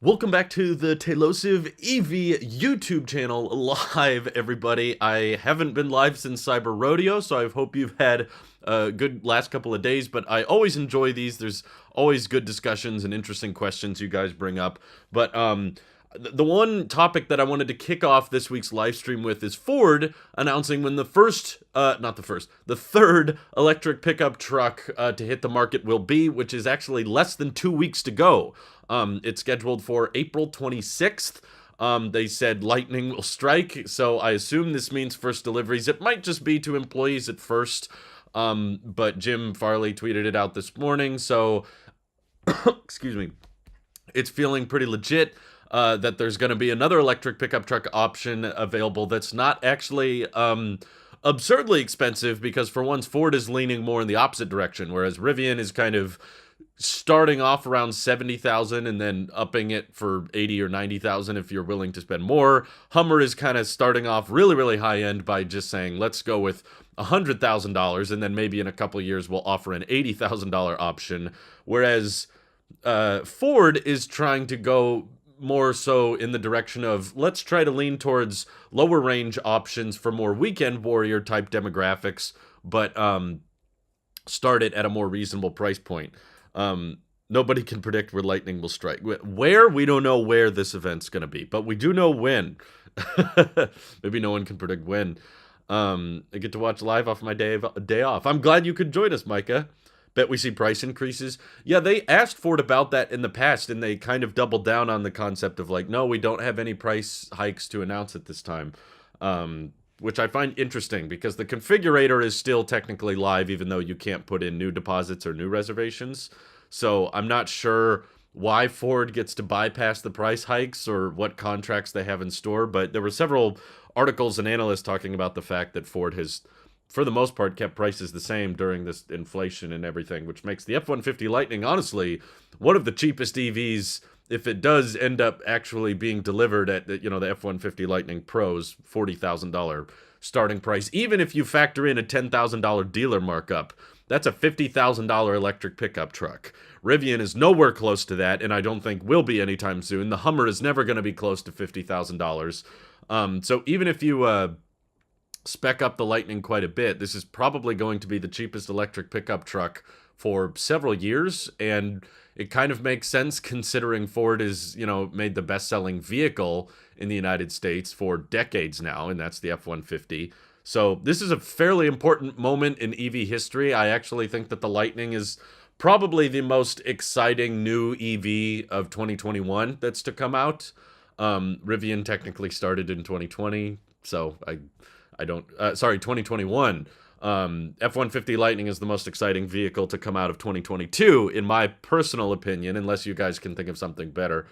Welcome back to the Tailosive EV YouTube channel live, everybody. I haven't been live since Cyber Rodeo, so I hope you've had a good last couple of days, but I always enjoy these. There's always good discussions and interesting questions you guys bring up. But the one topic that I wanted to kick off this week's live stream with is Ford announcing when the third electric pickup truck to hit the market will be, which is actually less than 2 weeks to go. It's scheduled for April 26th. They said lightning will strike, so I assume this means first deliveries. It might just be to employees at first, but Jim Farley tweeted it out this morning, so, excuse me, it's feeling pretty legit that there's going to be another electric pickup truck option available that's not actually absurdly expensive, because for once Ford is leaning more in the opposite direction, whereas Rivian is kind of starting off around 70,000 and then upping it for 80 or 90,000 if you're willing to spend more. Hummer is kind of starting off really, really high end by just saying, let's go with $100,000, and then maybe in a couple of years we'll offer an $80,000 option. Whereas Ford is trying to go more so in the direction of, let's try to lean towards lower range options for more weekend warrior type demographics, but start it at a more reasonable price point. Nobody can predict where lightning will strike. Where? We don't know where this event's going to be, but we do know when. Maybe no one can predict when. I get to watch live off my day off. I'm glad you could join us, Micah. Bet we see price increases. Yeah, they asked Ford about that in the past, and they kind of doubled down on the concept of like, no, we don't have any price hikes to announce at this time. Which I find interesting, because the configurator is still technically live, even though you can't put in new deposits or new reservations. So I'm not sure why Ford gets to bypass the price hikes or what contracts they have in store, but there were several articles and analysts talking about the fact that Ford has, for the most part, kept prices the same during this inflation and everything, which makes the F-150 Lightning, honestly, one of the cheapest EVs. If it does end up actually being delivered at the F-150 Lightning Pro's $40,000 starting price, even if you factor in a $10,000 dealer markup, that's a $50,000 electric pickup truck. Rivian is nowhere close to that, and I don't think will be anytime soon. The Hummer is never going to be close to $50,000. So even if you spec up the Lightning quite a bit, this is probably going to be the cheapest electric pickup truck for several years, and it kind of makes sense considering Ford is, made the best-selling vehicle in the United States for decades now, and that's the F-150. So this is a fairly important moment in EV history. I actually think that the Lightning is probably the most exciting new EV of 2021 that's to come out. Rivian technically started in 2020, so I don't... sorry, 2021. F-150 Lightning is the most exciting vehicle to come out of 2022, in my personal opinion, unless you guys can think of something better.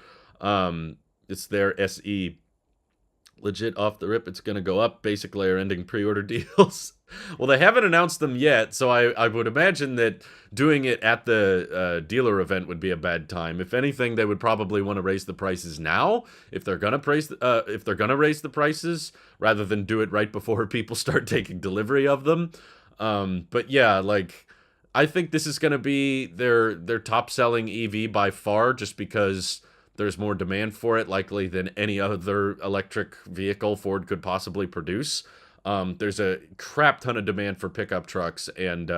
It's their SE. Legit off the rip, it's going to go up. Basically, are ending pre-order deals. Well, they haven't announced them yet, so I would imagine that doing it at the dealer event would be a bad time. If anything, they would probably want to raise the prices now, if they're gonna raise the prices, rather than do it right before people start taking delivery of them. But yeah, I think this is going to be their top-selling EV by far, just because there's more demand for it, likely, than any other electric vehicle Ford could possibly produce. There's a crap ton of demand for pickup trucks, and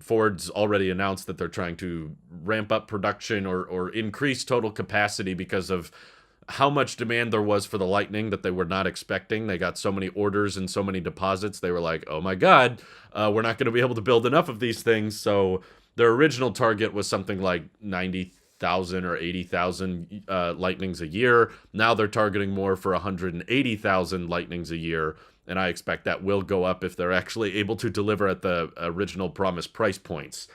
Ford's already announced that they're trying to ramp up production or increase total capacity because of how much demand there was for the Lightning that they were not expecting. They got so many orders and so many deposits. They were like, oh my God, we're not going to be able to build enough of these things. So their original target was something like 90,000 or 80,000 Lightnings a year. Now they're targeting more for 180,000 Lightnings a year, and I expect that will go up if they're actually able to deliver at the original promised price points.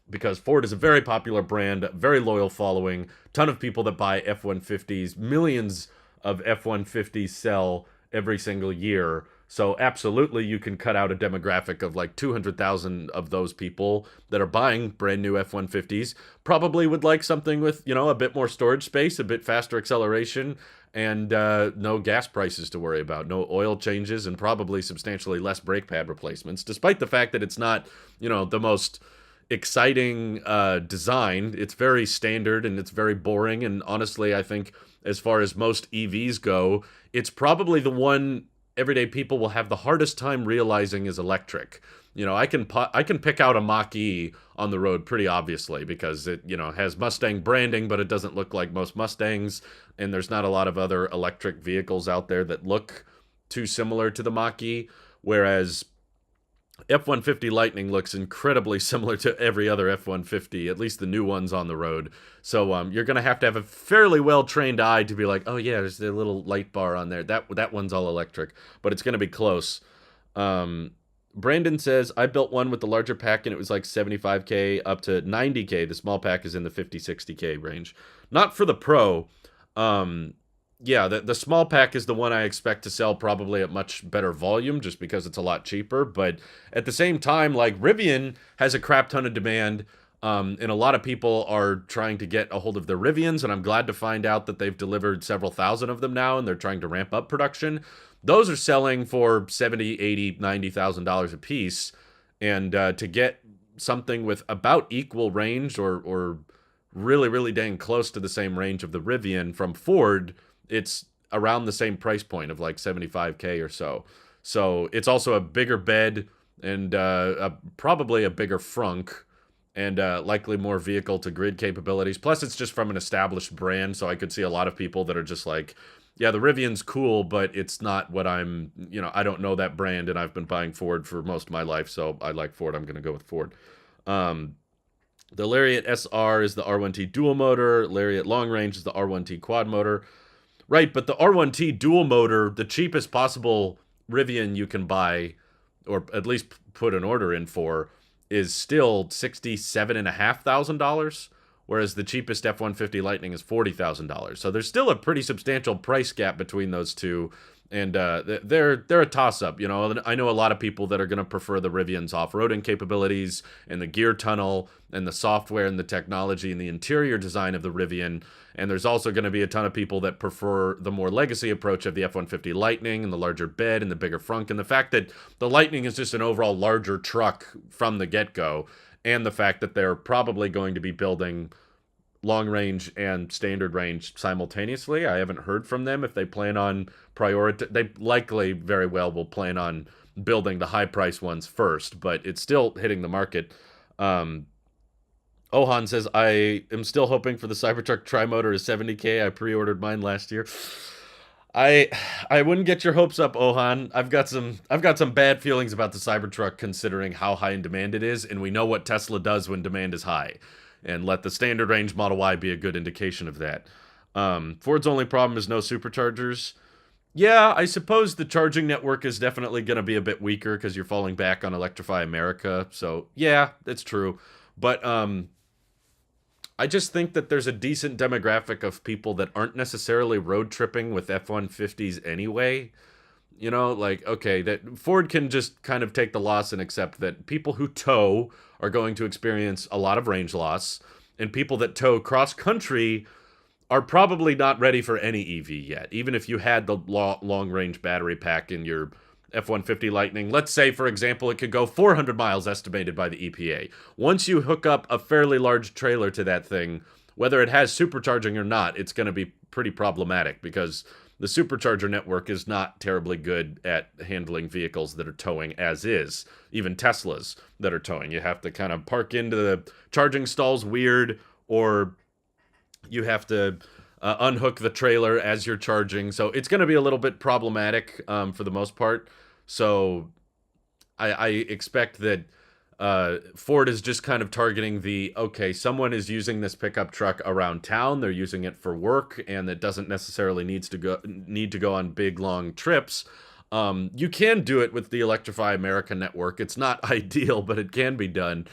Because Ford is a very popular brand, very loyal following, ton of people that buy F-150s, millions of F-150s sell every single year. So absolutely, you can cut out a demographic of like 200,000 of those people that are buying brand new F-150s. Probably would like something with, a bit more storage space, a bit faster acceleration, and no gas prices to worry about, no oil changes, and probably substantially less brake pad replacements, despite the fact that it's not, the most exciting design. It's very standard and it's very boring. And honestly, I think as far as most EVs go, it's probably the one everyday people will have the hardest time realizing is electric. You know, I can pick out a Mach-E on the road pretty obviously because it, you know, has Mustang branding, but it doesn't look like most Mustangs, and there's not a lot of other electric vehicles out there that look too similar to the Mach-E, whereas F-150 Lightning looks incredibly similar to every other F-150, at least the new ones on the road. So you're going to have a fairly well-trained eye to be like, oh yeah, there's the little light bar on there. That one's all electric, but it's going to be close. Brandon says, I built one with the larger pack and it was like 75K up to 90K. The small pack is in the 50, 60K range. Not for the Pro. Yeah, the small pack is the one I expect to sell probably at much better volume just because it's a lot cheaper. But at the same time, like, Rivian has a crap ton of demand. And a lot of people are trying to get a hold of their Rivians, and I'm glad to find out that they've delivered several thousand of them now, and they're trying to ramp up production. Those are selling for $70, $80, $90,000 a piece, and to get something with about equal range or really, really dang close to the same range of the Rivian from Ford, it's around the same price point of like 75K or so. So it's also a bigger bed and probably a bigger frunk, and likely more vehicle-to-grid capabilities. Plus, it's just from an established brand, so I could see a lot of people that are just like, yeah, the Rivian's cool, but it's not what I'm, you know, I don't know that brand, and I've been buying Ford for most of my life, so I like Ford. I'm going to go with Ford. The Lariat SR is the R1T dual motor. Lariat Long Range is the R1T quad motor. Right, but the R1T dual motor, the cheapest possible Rivian you can buy, or at least put an order in for, is still $67,500, whereas the cheapest F-150 Lightning is $40,000. So there's still a pretty substantial price gap between those two, and they're a toss-up. You know, I know a lot of people that are going to prefer the Rivian's off-roading capabilities and the gear tunnel and the software and the technology and the interior design of the Rivian. And there's also going to be a ton of people that prefer the more legacy approach of the F-150 Lightning and the larger bed and the bigger frunk, and the fact that the Lightning is just an overall larger truck from the get-go, and the fact that they're probably going to be building long range and standard range simultaneously. I haven't heard from them if they plan on they likely very well will plan on building the high price ones first, but it's still hitting the market. Ohan says, I am still hoping for the Cybertruck Tri-Motor is 70K. I pre-ordered mine last year. I wouldn't get your hopes up, Ohan. I've got some bad feelings about the Cybertruck considering how high in demand it is, and we know what Tesla does when demand is high. And let the standard range Model Y be a good indication of that. Ford's only problem is no superchargers. Yeah, I suppose the charging network is definitely going to be a bit weaker because you're falling back on Electrify America. So, yeah, that's true. But I just think that there's a decent demographic of people that aren't necessarily road tripping with F-150s anyway. You know, like, okay, that Ford can just kind of take the loss and accept that people who tow are going to experience a lot of range loss, and people that tow cross-country are probably not ready for any EV yet. Even if you had the long-range battery pack in your F-150 Lightning, let's say, for example, it could go 400 miles estimated by the EPA. Once you hook up a fairly large trailer to that thing, whether it has supercharging or not, it's going to be pretty problematic because the supercharger network is not terribly good at handling vehicles that are towing as is. Even Teslas that are towing. You have to kind of park into the charging stalls weird, or you have to unhook the trailer as you're charging. So it's going to be a little bit problematic for the most part. So I expect that Ford is just kind of targeting okay, someone is using this pickup truck around town, they're using it for work, and it doesn't necessarily need to go on big, long trips. You can do it with the Electrify America network. It's not ideal, but it can be done.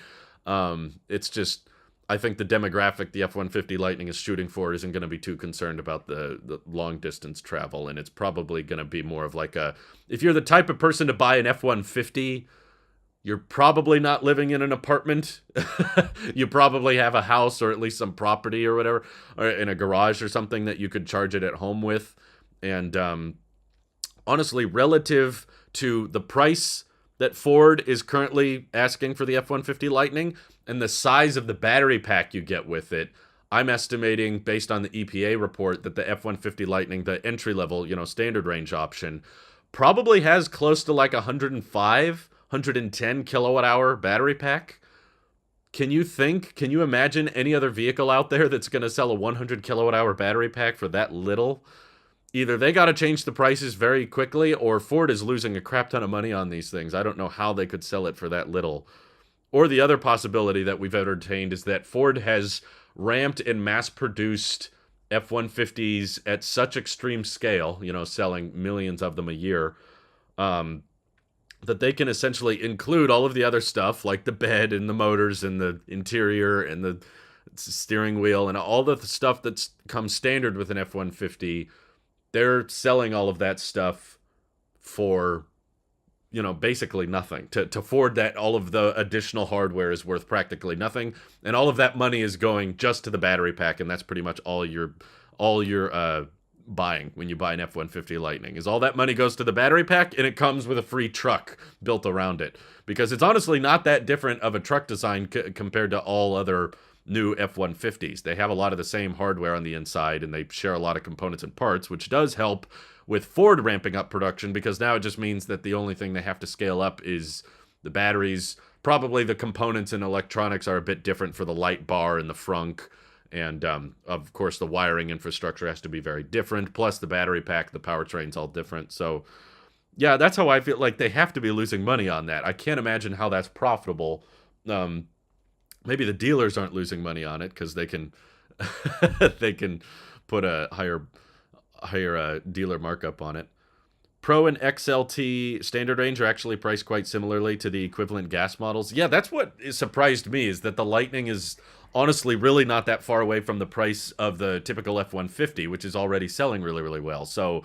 It's just, I think the demographic the F-150 Lightning is shooting for isn't going to be too concerned about the long-distance travel, and it's probably going to be more of like if you're the type of person to buy an F-150, you're probably not living in an apartment. You probably have a house or at least some property or whatever, or in a garage or something that you could charge it at home with. And honestly, relative to the price that Ford is currently asking for the F-150 Lightning and the size of the battery pack you get with it, I'm estimating, based on the EPA report, that the F-150 Lightning, the entry-level, standard range option, probably has close to like 105, 110 kilowatt-hour battery pack. Can you imagine any other vehicle out there that's going to sell a 100 kilowatt-hour battery pack for that little? Either they got to change the prices very quickly, or Ford is losing a crap ton of money on these things. I don't know how they could sell it for that little. Or the other possibility that we've entertained is that Ford has ramped and mass-produced F-150s at such extreme scale, selling millions of them a year, that they can essentially include all of the other stuff, like the bed and the motors and the interior and the steering wheel and all the stuff that's comes standard with an F-150. They're selling all of that stuff for, basically nothing. To Ford, that all of the additional hardware is worth practically nothing, and all of that money is going just to the battery pack, and that's pretty much all you're buying when you buy an F-150 Lightning. Is all that money goes to the battery pack, and it comes with a free truck built around it. Because it's honestly not that different of a truck design compared to all other new F-150s. They have a lot of the same hardware on the inside, and they share a lot of components and parts, which does help with Ford ramping up production, because now it just means that the only thing they have to scale up is the batteries. Probably the components and electronics are a bit different for the light bar and the frunk, and of course the wiring infrastructure has to be very different, plus the battery pack, the powertrain's all different. So yeah, that's how I feel. Like, they have to be losing money on that. I can't imagine how that's profitable. Maybe the dealers aren't losing money on it because they can they can put a higher dealer markup on it. Pro and XLT standard range are actually priced quite similarly to the equivalent gas models. Yeah, that's what surprised me, is that the Lightning is honestly really not that far away from the price of the typical F-150, which is already selling really, really well. So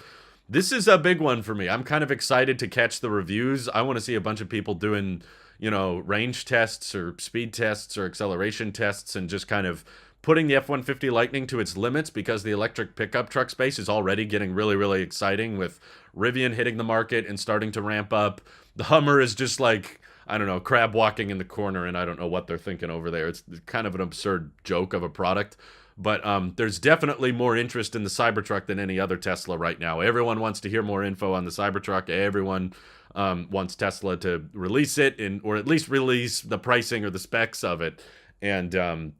this is a big one for me. I'm kind of excited to catch the reviews. I want to see a bunch of people doing, range tests or speed tests or acceleration tests, and just kind of putting the F-150 Lightning to its limits, because the electric pickup truck space is already getting really, really exciting, with Rivian hitting the market and starting to ramp up. The Hummer is just like, I don't know, crab walking in the corner, and I don't know what they're thinking over there. It's kind of an absurd joke of a product. But there's definitely more interest in the Cybertruck than any other Tesla right now. Everyone wants to hear more info on the Cybertruck. Everyone wants Tesla to release it, or at least release the pricing or the specs of it. And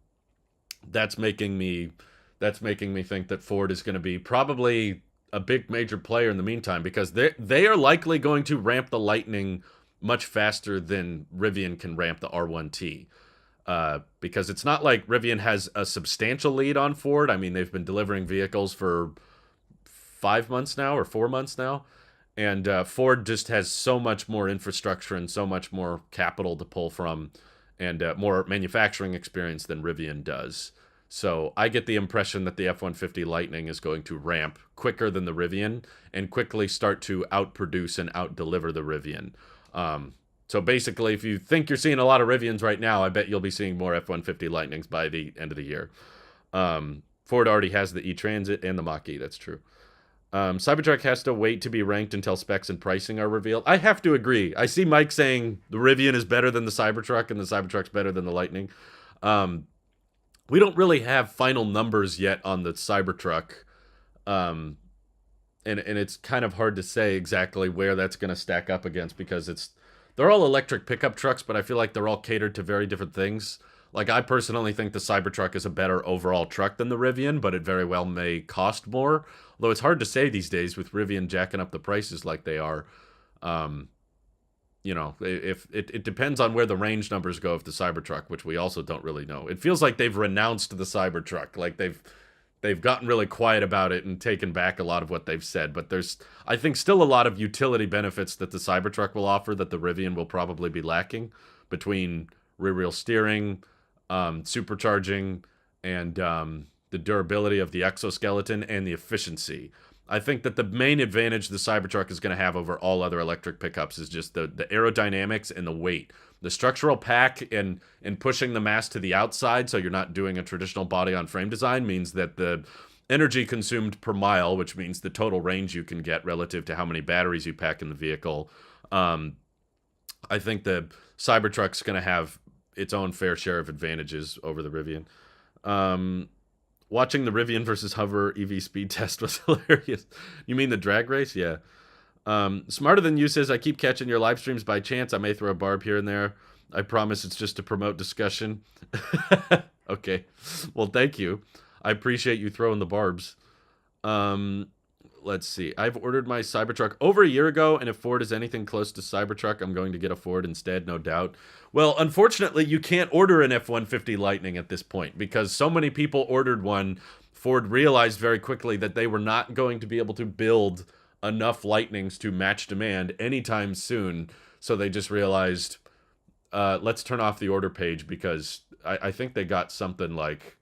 that's making me think that Ford is going to be probably a big major player in the meantime, because they are likely going to ramp the Lightning much faster than Rivian can ramp the R1T. Because it's not like Rivian has a substantial lead on Ford. I mean, they've been delivering vehicles for 5 months now, or 4 months now. And Ford just has so much more infrastructure and so much more capital to pull from, and more manufacturing experience than Rivian does. So I get the impression that the F-150 Lightning is going to ramp quicker than the Rivian, and quickly start to outproduce and outdeliver the Rivian. So basically, if you think you're seeing a lot of Rivians right now, I bet you'll be seeing more F-150 Lightnings by the end of the year. Ford already has the E-Transit and the Mach-E, that's true. Cybertruck has to wait to be ranked until specs and pricing are revealed. I have to agree. I see Mike saying the Rivian is better than the Cybertruck, and the Cybertruck's better than the Lightning. We don't really have final numbers yet on the Cybertruck. And it's kind of hard to say exactly where that's going to stack up against, because they're all electric pickup trucks, but I feel like they're all catered to very different things. Like, I personally think the Cybertruck is a better overall truck than the Rivian, but it very well may cost more. Although it's hard to say these days with Rivian jacking up the prices like they are. If it depends on where the range numbers go of the Cybertruck, which we also don't really know. It feels like they've renounced the Cybertruck. Like, they've gotten really quiet about it and taken back a lot of what they've said. But there's, I think, still a lot of utility benefits that the Cybertruck will offer that the Rivian will probably be lacking, between rear wheel steering, supercharging, and the durability of the exoskeleton, and the efficiency. I think that the main advantage the Cybertruck is going to have over all other electric pickups is just the aerodynamics and the weight. The structural pack and pushing the mass to the outside, so you're not doing a traditional body-on-frame design, means that the energy consumed per mile, which means the total range you can get relative to how many batteries you pack in the vehicle, I think the Cybertruck's going to have its own fair share of advantages over the Rivian. Um, Watching the Rivian versus Hover EV speed test was hilarious. You mean the drag race? Yeah. Smarter Than You says, I keep catching your live streams by chance. I may throw a barb here and there. I promise it's just to promote discussion. Okay. Well, thank you. I appreciate you throwing the barbs. Um, let's see. I've ordered my Cybertruck over a year ago, and if Ford is anything close to Cybertruck, I'm going to get a Ford instead, no doubt. Well, unfortunately, you can't order an F-150 Lightning at this point because so many people ordered one. Ford realized very quickly that they were not going to be able to build enough Lightnings to match demand anytime soon. So they just realized, let's turn off the order page because I think they got something like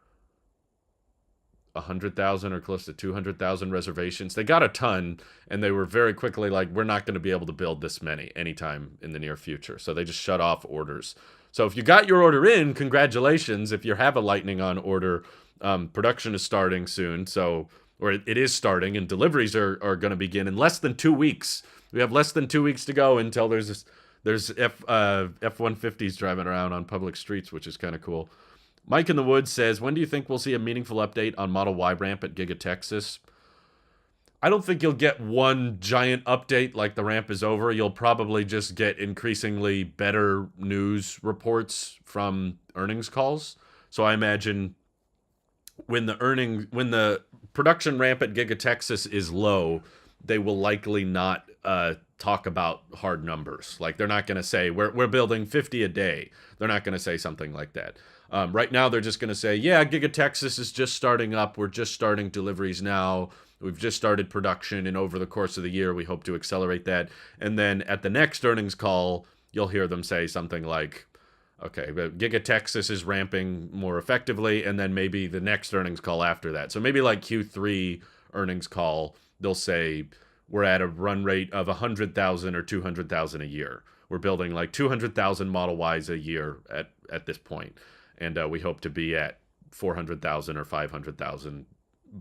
100,000 or close to 200,000 reservations. They got a ton, and they were very quickly like, we're not going to be able to build this many anytime in the near future. So they just shut off orders. So if you got your order in, congratulations. If you have a Lightning on order, production is starting soon. So, or it is starting, and deliveries are going to begin in less than 2 weeks. We have less than 2 weeks to go until there's F-150s driving around on public streets, which is kind of cool. Mike in the Woods says, when do you think we'll see a meaningful update on Model Y ramp at Giga Texas? I don't think you'll get one giant update like the ramp is over. You'll probably just get increasingly better news reports from earnings calls. So I imagine when the production ramp at Giga Texas is low, they will likely not talk about hard numbers. Like they're not going to say we're building 50 a day. They're not going to say something like that. Right now, they're just going to say, yeah, Giga Texas is just starting up. We're just starting deliveries now. We've just started production, and over the course of the year, we hope to accelerate that. And then at the next earnings call, you'll hear them say something like, okay, but Giga Texas is ramping more effectively, and then maybe the next earnings call after that. So maybe like Q3 earnings call, they'll say, we're at a run rate of 100,000 or 200,000 a year. We're building like 200,000 Model Ys a year at this point. And we hope to be at 400,000 or 500,000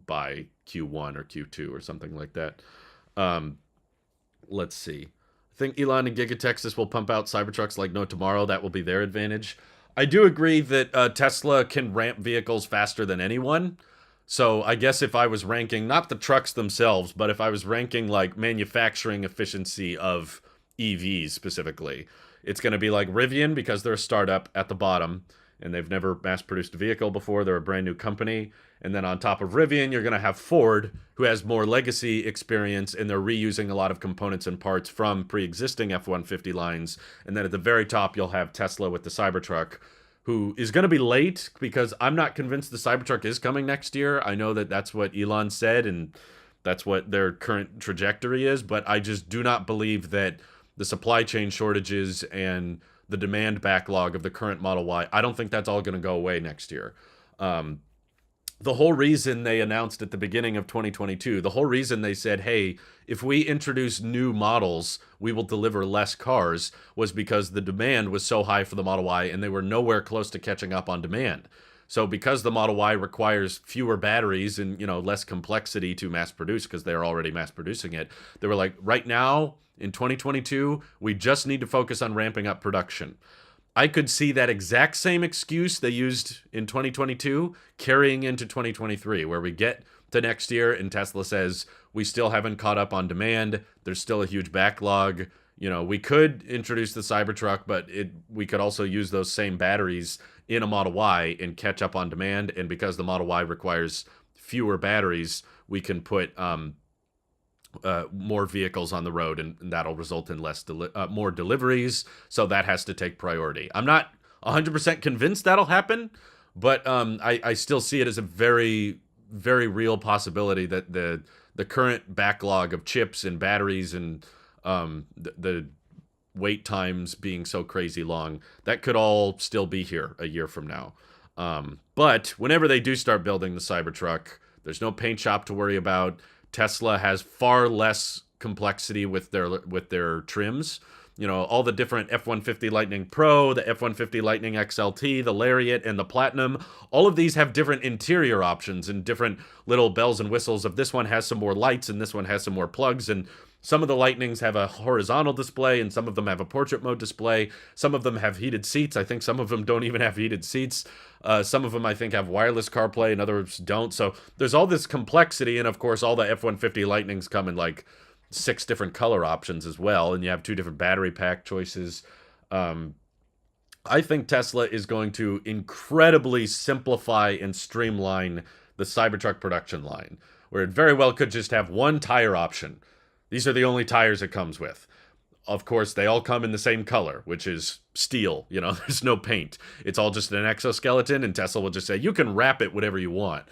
by Q1 or Q2 or something like that. Let's see. I think Elon and Giga Texas will pump out Cybertrucks like no tomorrow. That will be their advantage. I do agree that Tesla can ramp vehicles faster than anyone. So I guess if I was ranking, not the trucks themselves, but if I was ranking like manufacturing efficiency of EVs specifically, it's going to be like Rivian because they're a startup at the bottom. And they've never mass-produced a vehicle before. They're a brand new company. And then on top of Rivian, you're going to have Ford, who has more legacy experience, and they're reusing a lot of components and parts from pre-existing F-150 lines. And then at the very top, you'll have Tesla with the Cybertruck, who is going to be late because I'm not convinced the Cybertruck is coming next year. I know that that's what Elon said, and that's what their current trajectory is. But I just do not believe that the supply chain shortages and the demand backlog of the current Model Y, I don't think that's all going to go away next year. The whole reason they announced at the beginning of 2022, the whole reason they said, hey, if we introduce new models, we will deliver less cars, was because the demand was so high for the Model Y and they were nowhere close to catching up on demand. So because the Model Y requires fewer batteries and, less complexity to mass produce because they're already mass producing it, they were like, right now, in 2022, we just need to focus on ramping up production. I could see that exact same excuse they used in 2022 carrying into 2023, where we get to next year and Tesla says, we still haven't caught up on demand. There's still a huge backlog. We could introduce the Cybertruck, but we could also use those same batteries in a Model Y and catch up on demand. And because the Model Y requires fewer batteries, we can put more vehicles on the road, and that'll result in more deliveries. So that has to take priority. I'm not 100% convinced that'll happen, but I still see it as a very, very real possibility that the current backlog of chips and batteries and the wait times being so crazy long, that could all still be here a year from now. But whenever they do start building the Cybertruck, there's no paint shop to worry about. Tesla has far less complexity with their trims. All the different F-150 Lightning Pro, the F-150 Lightning XLT, the Lariat, and the Platinum, all of these have different interior options and different little bells and whistles of this one has some more lights and this one has some more plugs. And Some of the Lightnings have a horizontal display, and some of them have a portrait mode display. Some of them have heated seats. I think some of them don't even have heated seats. Some of them, I think, have wireless CarPlay, and others don't. So there's all this complexity, and of course, all the F-150 Lightnings come in like 6 different color options as well, and you have 2 different battery pack choices. I think Tesla is going to incredibly simplify and streamline the Cybertruck production line, where it very well could just have one tire option. These are the only tires it comes with. Of course, they all come in the same color, which is steel. You know, there's no paint. It's all just an exoskeleton, and Tesla will just say, you can wrap it whatever you want.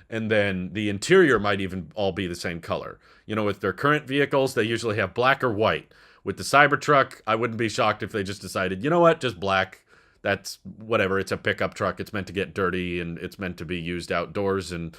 And then the interior might even all be the same color. You know, with their current vehicles, they usually have black or white. With the Cybertruck, I wouldn't be shocked if they just decided, you know what, just black. That's whatever. It's a pickup truck. It's meant to get dirty, and it's meant to be used outdoors, and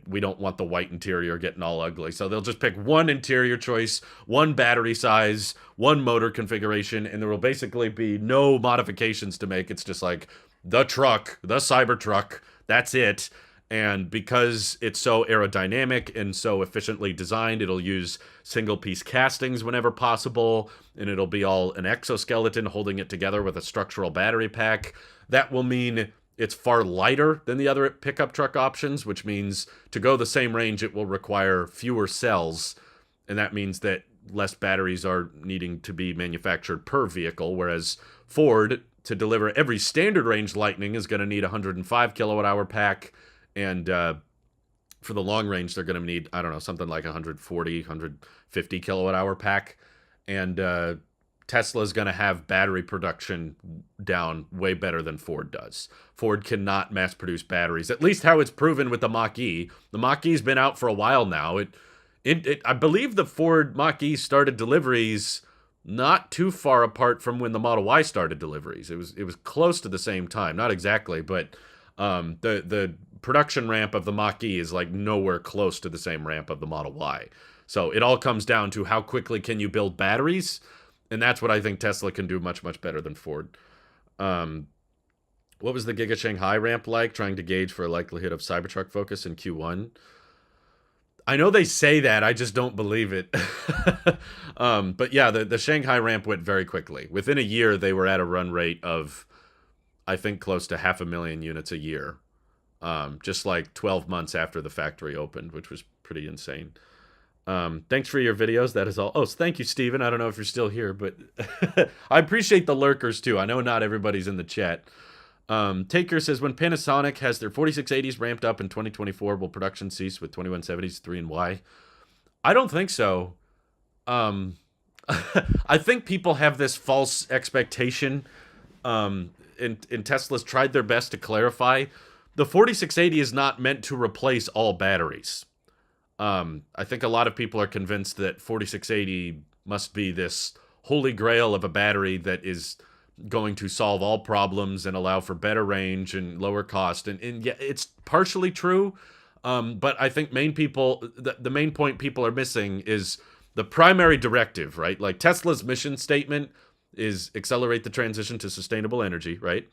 we don't want the white interior getting all ugly. So they'll just pick one interior choice, one battery size, one motor configuration, and there will basically be no modifications to make. It's just like the truck, the Cybertruck. That's it. And because it's so aerodynamic and so efficiently designed, it'll use single-piece castings whenever possible, and it'll be all an exoskeleton holding it together with a structural battery pack. That will mean it's far lighter than the other pickup truck options, which means to go the same range, it will require fewer cells, and that means that less batteries are needing to be manufactured per vehicle, whereas Ford, to deliver every standard range Lightning, is going to need a 105 kilowatt-hour pack. And for the long range, they're going to need, I don't know, something like 140, 150 kilowatt hour pack. And Tesla's going to have battery production down way better than Ford does. Ford cannot mass produce batteries, at least how it's proven with the Mach-E. The Mach-E's been out for a while now. I believe the Ford Mach-E started deliveries not too far apart from when the Model Y started deliveries. It was close to the same time, not exactly, but the production ramp of the Mach-E is like nowhere close to the same ramp of the Model Y. So it all comes down to how quickly can you build batteries, and that's what I think Tesla can do much, much better than Ford. What was the Giga Shanghai ramp like, trying to gauge for a likelihood of Cybertruck focus in Q1? I know they say that, I just don't believe it. But yeah, the Shanghai ramp went very quickly. Within a year, they were at a run rate of, I think, close to 500,000 units a year. Just like 12 months after the factory opened, which was pretty insane. Thanks for your videos. That is all. Oh, thank you, Steven. I don't know if you're still here, but I appreciate the lurkers too. I know not everybody's in the chat. Taker says, when Panasonic has their 4680s ramped up in 2024, will production cease with 2170s 3 and Y? I don't think so. I think people have this false expectation, and Tesla's tried their best to clarify. The 4680 is not meant to replace all batteries. I think a lot of people are convinced that 4680 must be this holy grail of a battery that is going to solve all problems and allow for better range and lower cost. And yeah, it's partially true, but I think the main point people are missing is the primary directive, right? Like Tesla's mission statement is accelerate the transition to sustainable energy, right?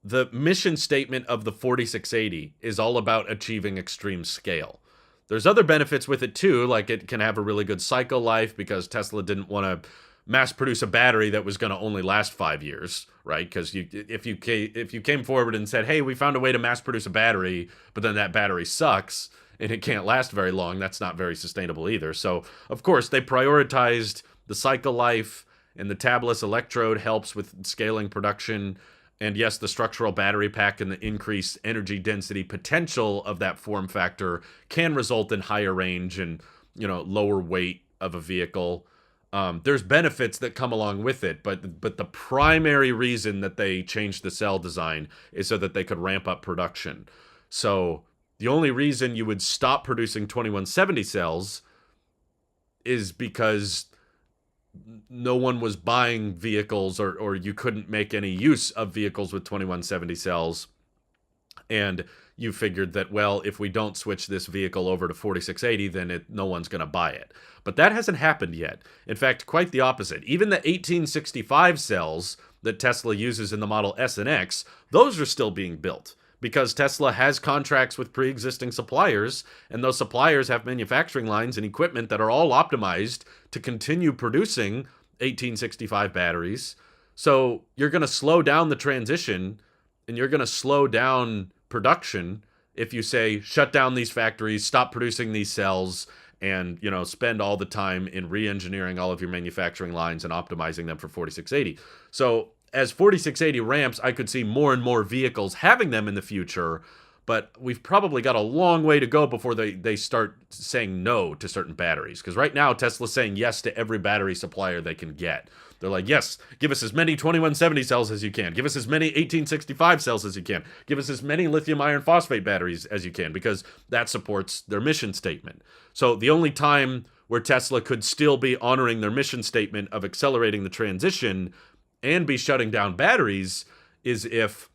The mission statement of the 4680 is all about achieving extreme scale. There's other benefits with it too, like it can have a really good cycle life because Tesla didn't want to mass produce a battery that was going to only last 5 years, right? Because if you came forward and said, hey, we found a way to mass produce a battery, but then that battery sucks and it can't last very long, that's not very sustainable either. So, of course, they prioritized the cycle life, and the tabless electrode helps with scaling production. And yes, the structural battery pack and the increased energy density potential of that form factor can result in higher range and, lower weight of a vehicle. There's benefits that come along with it, but the primary reason that they changed the cell design is so that they could ramp up production. So the only reason you would stop producing 2170 cells is because no one was buying vehicles, or you couldn't make any use of vehicles with 2170 cells. And you figured that, well, if we don't switch this vehicle over to 4680, then no one's going to buy it. But that hasn't happened yet. In fact, quite the opposite. Even the 1865 cells that Tesla uses in the Model S and X, those are still being built because Tesla has contracts with pre-existing suppliers, and those suppliers have manufacturing lines and equipment that are all optimized to continue producing 1865 batteries. So you're going to slow down the transition, and you're going to slow down production if you say shut down these factories, stop producing these cells, and spend all the time in re-engineering all of your manufacturing lines and optimizing them for 4680. So as 4680 ramps, I could see more and more vehicles having them in the future, but we've probably got a long way to go before they start saying no to certain batteries. Because right now, Tesla's saying yes to every battery supplier they can get. They're like, yes, give us as many 2170 cells as you can. Give us as many 1865 cells as you can. Give us as many lithium iron phosphate batteries as you can, because that supports their mission statement. So the only time where Tesla could still be honoring their mission statement of accelerating the transition and be shutting down batteries is if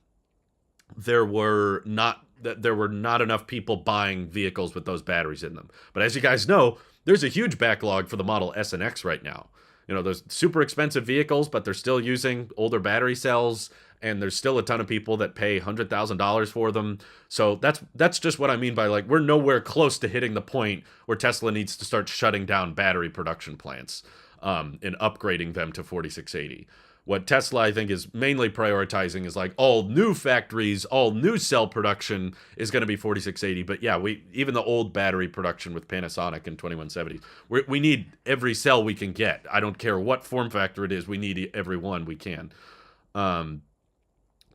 there were not enough people buying vehicles with those batteries in them. But as you guys know, there's a huge backlog for the Model S and X right now. Those super expensive vehicles, but they're still using older battery cells, and there's still a ton of people that pay $100,000 for them. So that's just what I mean by, like, we're nowhere close to hitting the point where Tesla needs to start shutting down battery production plants and upgrading them to 4680. What Tesla, I think, is mainly prioritizing is like all new factories, all new cell production is going to be 4680. But yeah, even the old battery production with Panasonic and 2170, we need every cell we can get. I don't care what form factor it is. We need every one we can.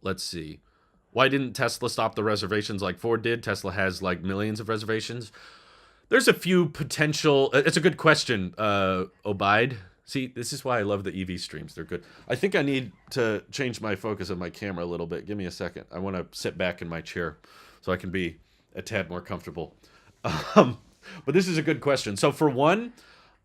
Let's see. Why didn't Tesla stop the reservations like Ford did? Tesla has like millions of reservations. There's a few potential. It's a good question, Obaid. See, this is why I love the EV streams. They're good. I think I need to change my focus of my camera a little bit. Give me a second. I want to sit back in my chair so I can be a tad more comfortable. But this is a good question. So for one,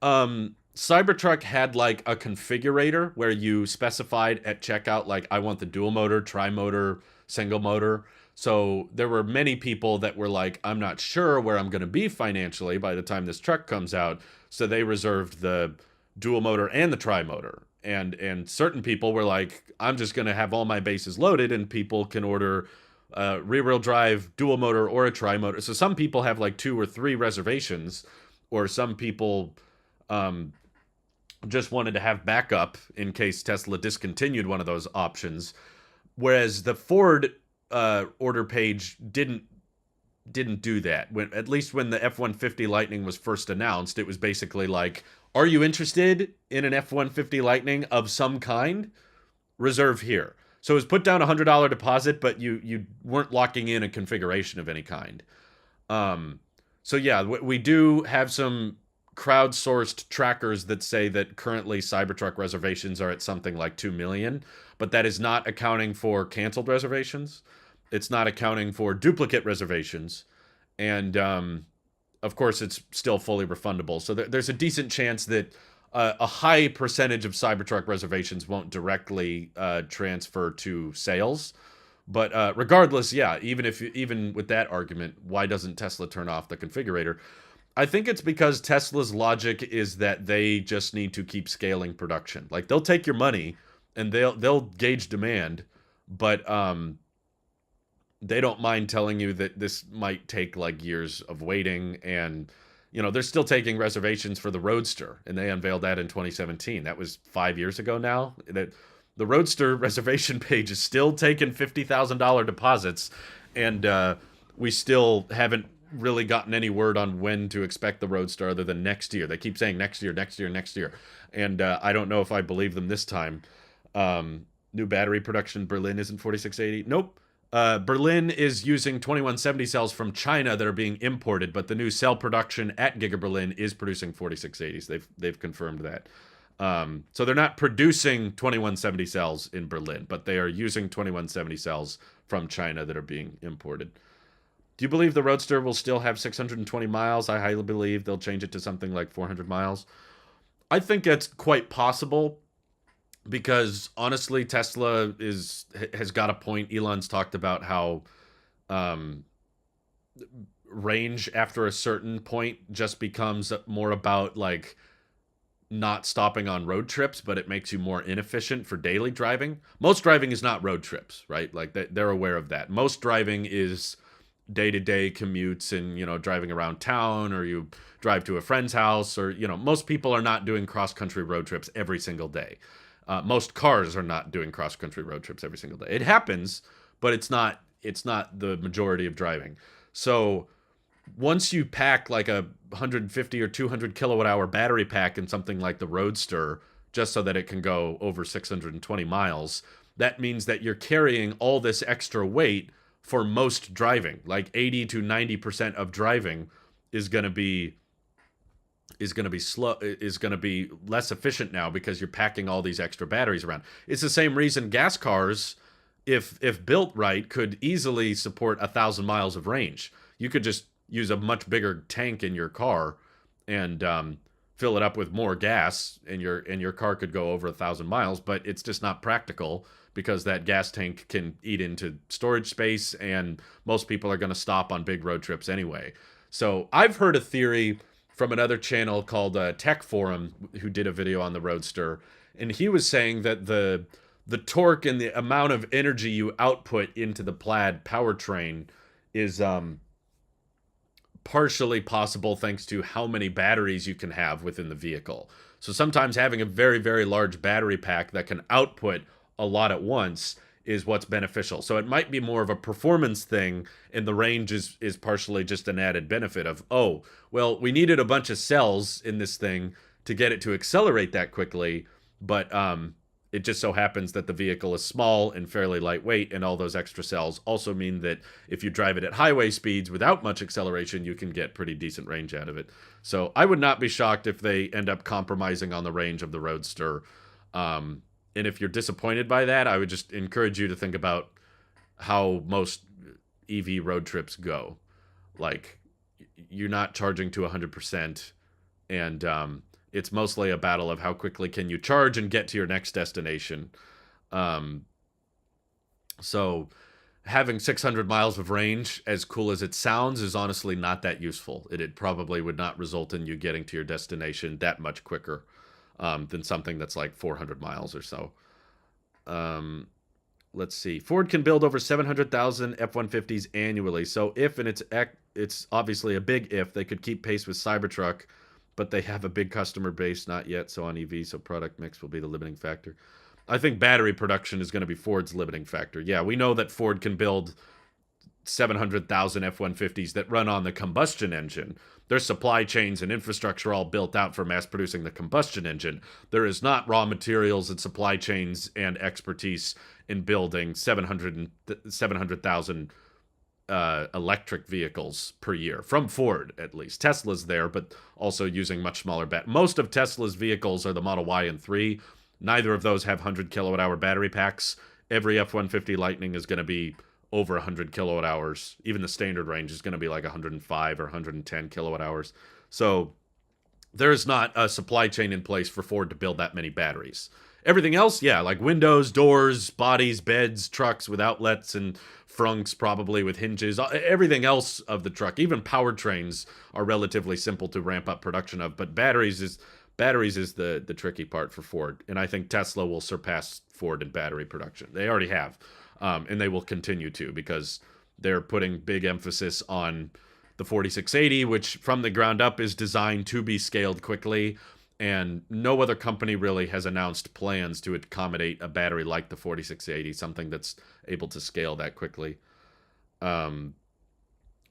Cybertruck had like a configurator where you specified at checkout, like, I want the dual motor, tri-motor, single motor. So there were many people that were like, I'm not sure where I'm going to be financially by the time this truck comes out. So they reserved the dual motor and the tri-motor, and certain people were like, I'm just going to have all my bases loaded, and people can order rear-wheel drive, dual motor, or a tri-motor. So some people have like 2 or 3 reservations, or some people just wanted to have backup in case Tesla discontinued one of those options. Whereas the Ford order page didn't do that. At least when the F150 Lightning was first announced, it was basically like, are you interested in an F150 Lightning of some kind? Reserve here. So it was put down a $100 deposit, but you weren't locking in a configuration of any kind. So yeah, we do have some crowdsourced trackers that say that currently Cybertruck reservations are at something like 2 million, but that is not accounting for canceled reservations. It's not accounting for duplicate reservations. And of course, it's still fully refundable. So there's a decent chance that a high percentage of Cybertruck reservations won't directly transfer to sales. But regardless, yeah, even with that argument, why doesn't Tesla turn off the configurator? I think it's because Tesla's logic is that they just need to keep scaling production. Like, they'll take your money and they'll gauge demand, but they don't mind telling you that this might take like years of waiting. And they're still taking reservations for the Roadster, and they unveiled that in 2017. That was 5 years ago now. That the Roadster reservation page is still taking $50,000 deposits, and we still haven't really gotten any word on when to expect the Roadster other than next year. They keep saying next year, next year, next year, and I don't know if I believe them this time. New battery production, Berlin isn't 4680. Nope. Berlin is using 2170 cells from China that are being imported, but the new cell production at Giga Berlin is producing 4680s. They've confirmed that. So they're not producing 2170 cells in Berlin, but they are using 2170 cells from China that are being imported. Do you believe the Roadster will still have 620 miles? I highly believe they'll change it to something like 400 miles. I think that's quite possible, because honestly, Tesla has got a point. Elon's talked about how range after a certain point just becomes more about like not stopping on road trips, but it makes you more inefficient for daily driving. Most driving is not road trips, right? Like they're aware of that. Most driving is day-to-day commutes and, driving around town, or you drive to a friend's house, or, most people are not doing cross-country road trips every single day. Most cars are not doing cross-country road trips every single day. It happens, but it's not the majority of driving. So once you pack like a 150 or 200 kilowatt hour battery pack in something like the Roadster, just so that it can go over 620 miles, that means that you're carrying all this extra weight for most driving. Like 80 to 90% of driving is going to be less efficient now, because you're packing all these extra batteries around. It's the same reason gas cars, if built right, could easily support 1,000 miles of range. You could just use a much bigger tank in your car and fill it up with more gas, and your car could go over 1,000 miles. But it's just not practical, because that gas tank can eat into storage space, and most people are going to stop on big road trips anyway. So I've heard a theory from another channel called Tech Forum, who did a video on the Roadster, and he was saying that the torque and the amount of energy you output into the Plaid powertrain is partially possible thanks to how many batteries you can have within the vehicle. So sometimes having a very, very large battery pack that can output a lot at once is what's beneficial. So it might be more of a performance thing, and the range is partially just an added benefit of, oh, well, we needed a bunch of cells in this thing to get it to accelerate that quickly, but it just so happens that the vehicle is small and fairly lightweight, and all those extra cells also mean that if you drive it at highway speeds without much acceleration, you can get pretty decent range out of it. So I would not be shocked if they end up compromising on the range of the Roadster. And if you're disappointed by that, I would just encourage you to think about how most EV road trips go. Like, you're not charging to 100%, and it's mostly a battle of how quickly can you charge and get to your next destination. So having 600 miles of range, as cool as it sounds, is honestly not that useful. It probably would not result in you getting to your destination that much quicker than something that's like 400 miles or so. Let's see. Ford can build over 700,000 F-150s annually. So if, and it's obviously a big if, they could keep pace with Cybertruck, but they have a big customer base, not yet, so on EV, so product mix will be the limiting factor. I think battery production is going to be Ford's limiting factor. Yeah, we know that Ford can build 700,000 F-150s that run on the combustion engine. Their supply chains and infrastructure are all built out for mass producing the combustion engine. There is not raw materials and supply chains and expertise in building 700,000 electric vehicles per year, from Ford at least. Tesla's there, but also using much smaller batteries. Most of Tesla's vehicles are the Model Y and 3. Neither of those have 100 kilowatt hour battery packs. Every F-150 Lightning is going to be over 100 kilowatt hours. Even the standard range is going to be like 105 or 110 kilowatt hours. So there's not a supply chain in place for Ford to build that many batteries. Everything else, yeah, like windows, doors, bodies, beds, trucks with outlets and frunks, probably with hinges. Everything else of the truck, even powertrains, are relatively simple to ramp up production of. But batteries is the tricky part for Ford. And I think Tesla will surpass Ford in battery production. They already have. And they will continue to, because they're putting big emphasis on the 4680, which from the ground up is designed to be scaled quickly. And no other company really has announced plans to accommodate a battery like the 4680, something that's able to scale that quickly. What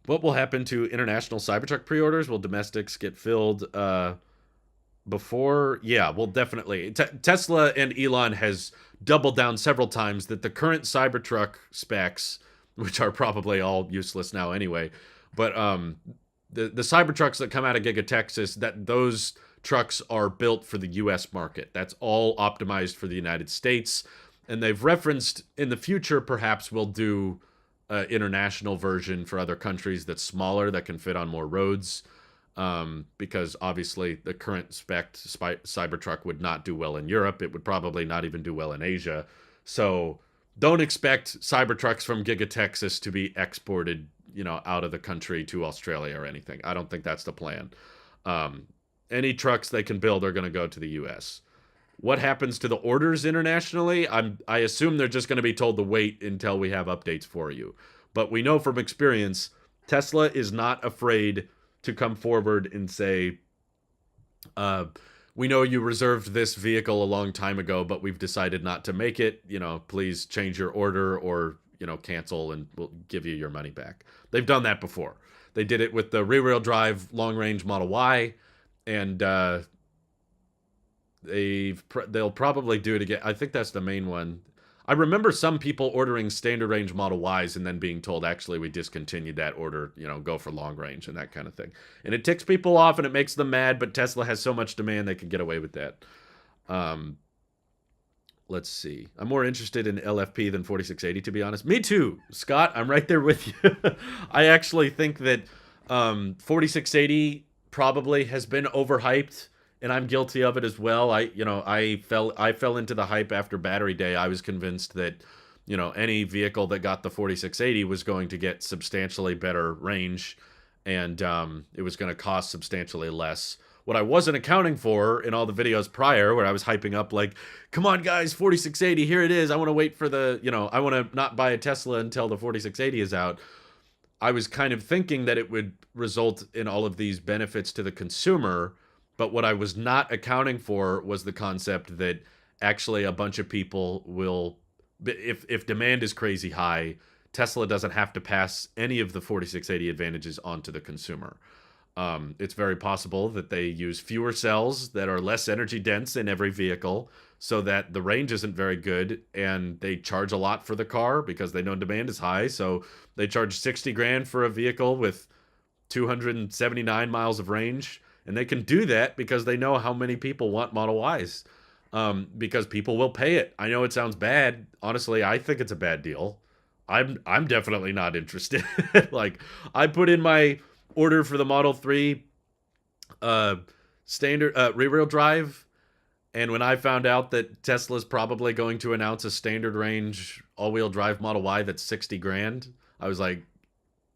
will happen to international Cybertruck pre-orders? Will domestics get filled before? Yeah, well, definitely. Tesla and Elon has doubled down several times that the current Cybertruck specs, which are probably all useless now anyway, but the Cybertrucks that come out of Giga Texas, that those trucks are built for the US market. That's all optimized for the United States. And they've referenced in the future, perhaps we'll do an international version for other countries that's smaller, that can fit on more roads. Because obviously the current spec Cybertruck would not do well in Europe. It would probably not even do well in Asia. So don't expect Cybertrucks from Giga Texas to be exported, out of the country to Australia or anything. I don't think that's the plan. Any trucks they can build are going to go to the US. What happens to the orders internationally? I assume they're just going to be told to wait until we have updates for you. But we know from experience, Tesla is not afraid to come forward and say, uh, we know you reserved this vehicle a long time ago, but we've decided not to make it. Please change your order or, cancel and we'll give you your money back. They've done that before. They did it with the rear-wheel drive long-range Model Y, and they'll probably do it again. I think that's the main one. I remember some people ordering standard range Model Ys and then being told, actually, we discontinued that order, go for long range and that kind of thing. And it ticks people off and it makes them mad, but Tesla has so much demand they can get away with that. Let's see. I'm more interested in LFP than 4680, to be honest. Me too, Scott. I'm right there with you. I actually think that 4680 probably has been overhyped, and I'm guilty of it as well. I fell into the hype after Battery Day. I was convinced that, any vehicle that got the 4680 was going to get substantially better range, and it was going to cost substantially less. What I wasn't accounting for in all the videos prior, where I was hyping up like, come on guys, 4680, here it is. I want to wait for I want to not buy a Tesla until the 4680 is out. I was kind of thinking that it would result in all of these benefits to the consumer, but what I was not accounting for was the concept that actually a bunch of people will, if demand is crazy high, Tesla doesn't have to pass any of the 4680 advantages onto the consumer. It's very possible that they use fewer cells that are less energy dense in every vehicle so that the range isn't very good, and they charge a lot for the car because they know demand is high. So they charge 60 grand for a vehicle with 279 miles of range. And they can do that because they know how many people want Model Ys, because people will pay it. I know it sounds bad. Honestly, I think it's a bad deal. I'm definitely not interested. Like, I put in my order for the Model 3 standard rear-wheel drive, and when I found out that Tesla's probably going to announce a standard range all-wheel drive Model Y that's 60 grand, I was like,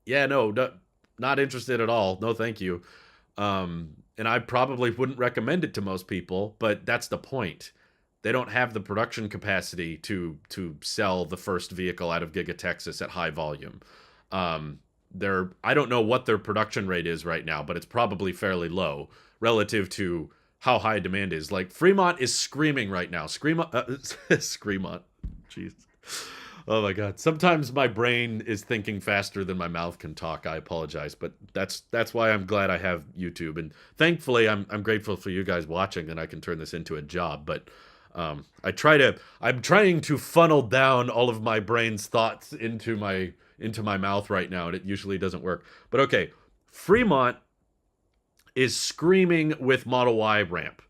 yeah, no, not interested at all. No, thank you. And I probably wouldn't recommend it to most people, but that's the point. They don't have the production capacity to sell the first vehicle out of Giga Texas at high volume. I don't know what their production rate is right now, but it's probably fairly low relative to how high demand is. Like, Fremont is screaming right now. Screamont. Jeez. Oh my God. Sometimes my brain is thinking faster than my mouth can talk. I apologize, but that's why I'm glad I have YouTube. And thankfully I'm grateful for you guys watching, and I can turn this into a job. But I'm trying to funnel down all of my brain's thoughts into my mouth right now, and it usually doesn't work. But okay, Fremont is screaming with Model Y ramp.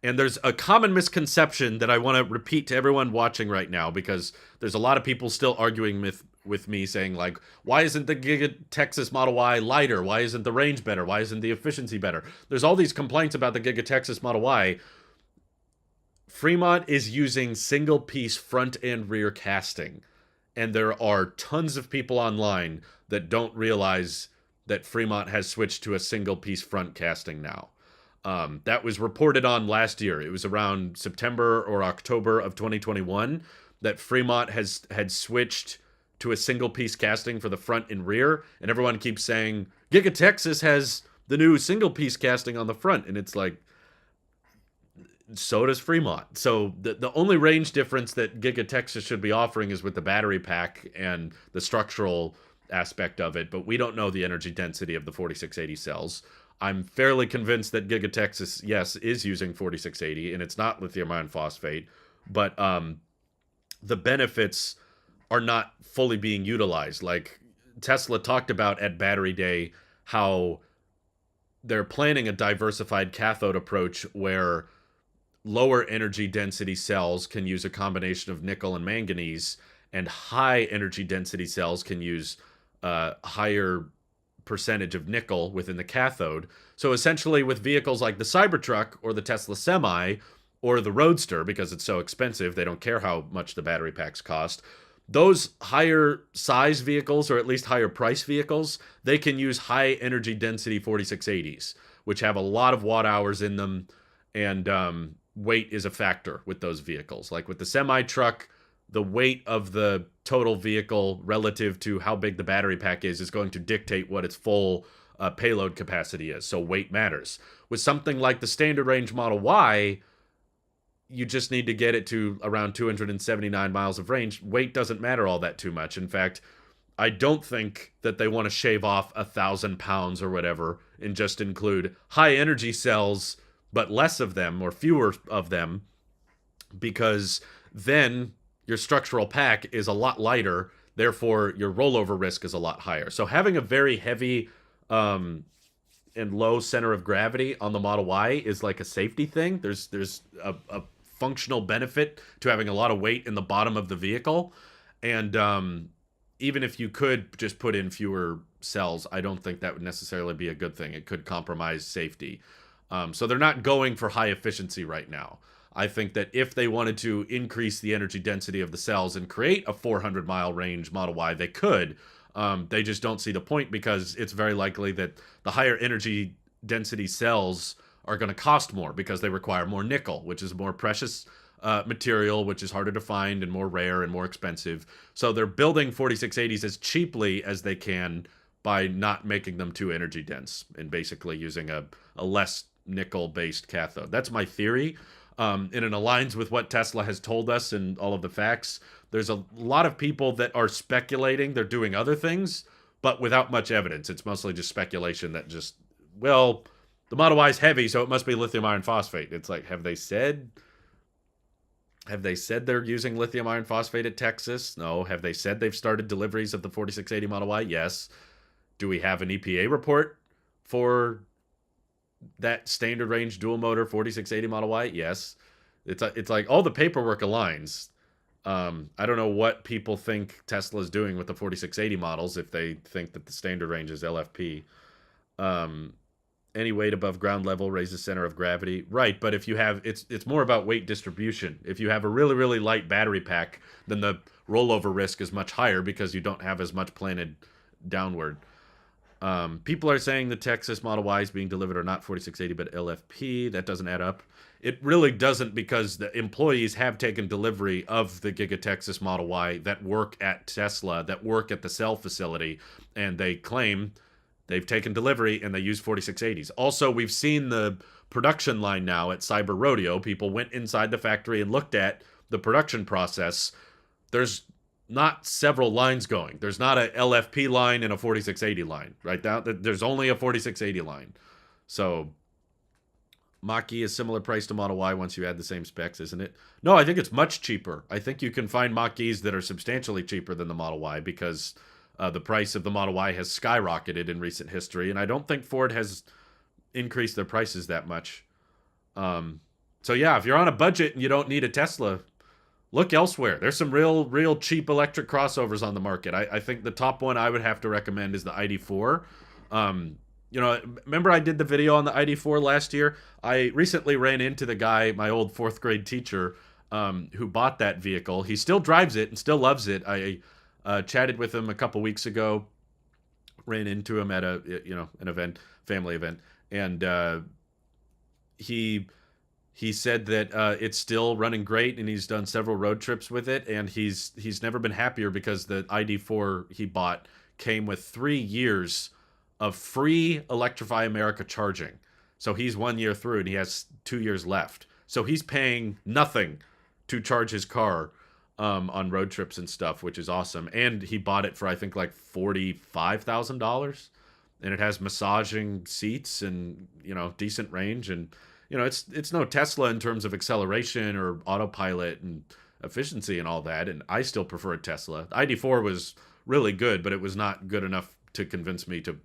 And there's a common misconception that I want to repeat to everyone watching right now, because there's a lot of people still arguing with me saying, like, why isn't the Giga Texas Model Y lighter? Why isn't the range better? Why isn't the efficiency better? There's all these complaints about the Giga Texas Model Y. Fremont is using single-piece front and rear casting. And there are tons of people online that don't realize that Fremont has switched to a single-piece front casting now. That was reported on last year. It was around September or October of 2021 that Fremont had switched to a single piece casting for the front and rear, and everyone keeps saying Giga Texas has the new single piece casting on the front, and it's like, so does Fremont. So the only range difference that Giga Texas should be offering is with the battery pack and the structural aspect of it, but we don't know the energy density of the 4680 cells. I'm fairly convinced that Giga Texas, yes, is using 4680, and it's not lithium iron phosphate, but the benefits are not fully being utilized. Like, Tesla talked about at Battery Day how they're planning a diversified cathode approach where lower energy density cells can use a combination of nickel and manganese, and high energy density cells can use higher percentage of nickel within the cathode. So essentially, with vehicles like the Cybertruck or the Tesla Semi or the Roadster, because it's so expensive, they don't care how much the battery packs cost, those higher size vehicles, or at least higher price vehicles, they can use high energy density 4680s. which have a lot of watt hours in them, and weight is a factor with those vehicles. Like with the semi truck, the weight of the total vehicle relative to how big the battery pack is going to dictate what its full payload capacity is. So weight matters. With something like the standard range Model Y, you just need to get it to around 279 miles of range. Weight doesn't matter all that too much. In fact, I don't think that they want to shave off 1,000 pounds or whatever and just include high energy cells, but less of them or fewer of them, because then your structural pack is a lot lighter. Therefore, your rollover risk is a lot higher. So having a very heavy and low center of gravity on the Model Y is like a safety thing. There's a functional benefit to having a lot of weight in the bottom of the vehicle. And even if you could just put in fewer cells, I don't think that would necessarily be a good thing. It could compromise safety. So they're not going for high efficiency right now. I think that if they wanted to increase the energy density of the cells and create a 400-mile range Model Y, they could. They just don't see the point, because it's very likely that the higher energy density cells are going to cost more because they require more nickel, which is a more precious material, which is harder to find and more rare and more expensive. So they're building 4680s as cheaply as they can by not making them too energy dense and basically using a less nickel-based cathode. That's my theory. And it aligns with what Tesla has told us and all of the facts. There's a lot of people that are speculating they're doing other things, but without much evidence. It's mostly just speculation that just, well, the Model Y is heavy, so it must be lithium iron phosphate. It's like, have they said they're using lithium iron phosphate at Texas? No. Have they said they've started deliveries of the 4680 Model Y? Yes. Do we have an EPA report for that standard range dual motor 4680 Model Y? Yes. It's like all the paperwork aligns. I don't know what people think Tesla's doing with the 4680 models if they think that the standard range is LFP. Any weight above ground level raises center of gravity. Right, but if you have, it's more about weight distribution. If you have a really, really light battery pack, then the rollover risk is much higher because you don't have as much planted downward. People are saying the Texas Model Y is being delivered are not 4680 but LFP. That doesn't add up. It really doesn't, because the employees have taken delivery of the Giga Texas Model Y that work at Tesla, that work at the cell facility, and they claim they've taken delivery and they use 4680s. Also, we've seen the production line now at Cyber Rodeo. People went inside the factory and looked at the production process. There's not several lines going. There's not a LFP line and a 4680 line, right? There's only a 4680 line. So Mach-E is similar price to Model Y once you add the same specs, isn't it? No, I think it's much cheaper. I think you can find Mach-Es that are substantially cheaper than the Model Y, because the price of the Model Y has skyrocketed in recent history, and I don't think Ford has increased their prices that much. So yeah, if you're on a budget and you don't need a Tesla, look elsewhere. There's some real cheap electric crossovers on the market. I think the top one I would have to recommend is the ID4. Remember I did the video on the ID4 last year? I recently ran into the guy, my old 4th grade teacher, who bought that vehicle. He still drives it and still loves it. I chatted with him a couple weeks ago, ran into him at an event, family event, and he said that it's still running great, and he's done several road trips with it, and he's never been happier because the ID4 he bought came with 3 years of free Electrify America charging. So he's 1 year through and he has 2 years left. So he's paying nothing to charge his car on road trips and stuff, which is awesome. And he bought it for, I think, like $45,000. And it has massaging seats and, decent range. And, it's no Tesla in terms of acceleration or autopilot and efficiency and all that. And I still prefer a Tesla. The ID4 was really good, but it was not good enough to convince me to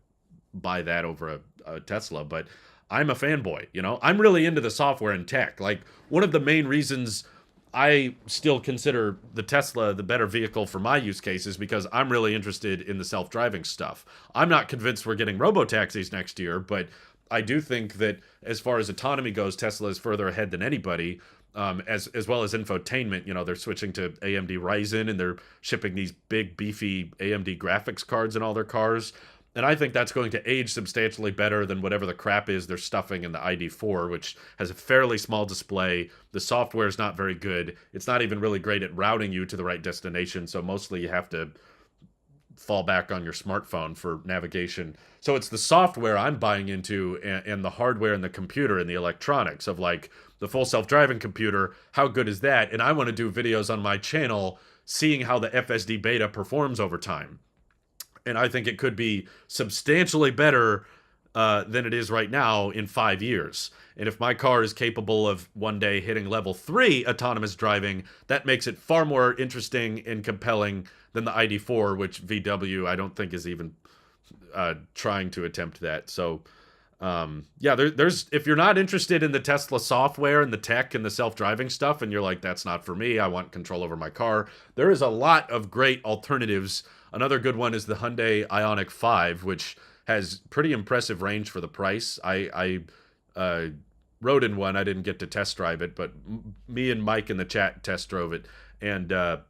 buy that over a Tesla. But I'm a fanboy, I'm really into the software and tech. Like, one of the main reasons I still consider the Tesla the better vehicle for my use cases because I'm really interested in the self-driving stuff. I'm not convinced we're getting robo-taxis next year, but I do think that as far as autonomy goes, Tesla is further ahead than anybody, as well as infotainment. They're switching to AMD Ryzen, and they're shipping these big, beefy AMD graphics cards in all their cars. And I think that's going to age substantially better than whatever the crap is they're stuffing in the ID4, which has a fairly small display. The software is not very good. It's not even really great at routing you to the right destination. So mostly you have to fall back on your smartphone for navigation. So it's the software I'm buying into, and the hardware and the computer and the electronics of like the full self-driving computer. How good is that? And I want to do videos on my channel seeing how the FSD beta performs over time. And I think it could be substantially better than it is right now in 5 years. And if my car is capable of one day hitting level 3 autonomous driving, that makes it far more interesting and compelling than the ID4, which VW I don't think is even trying to attempt that. So yeah, there's if you're not interested in the Tesla software and the tech and the self-driving stuff, and you're like, that's not for me, I want control over my car, there is a lot of great alternatives. Another good one is the Hyundai Ioniq 5, which has pretty impressive range for the price. I rode in one. I didn't get to test drive it, but me and Mike in the chat test drove it, and the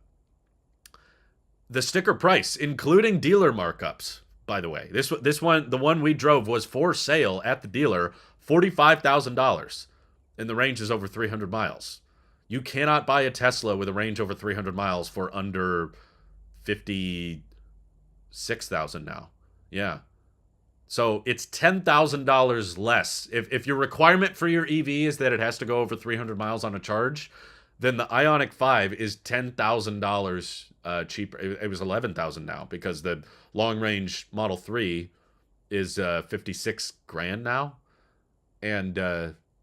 sticker price, including dealer markups. By the way, this one, the one we drove, was for sale at the dealer, $45,000, and the range is over 300 miles. You cannot buy a Tesla with a range over 300 miles for under 56,000 now. Yeah. So it's $10,000 less. If your requirement for your EV is that it has to go over 300 miles on a charge, then the Ioniq 5 is $10,000 cheaper. It was 11,000 now because the long range Model 3 is 56 grand now, and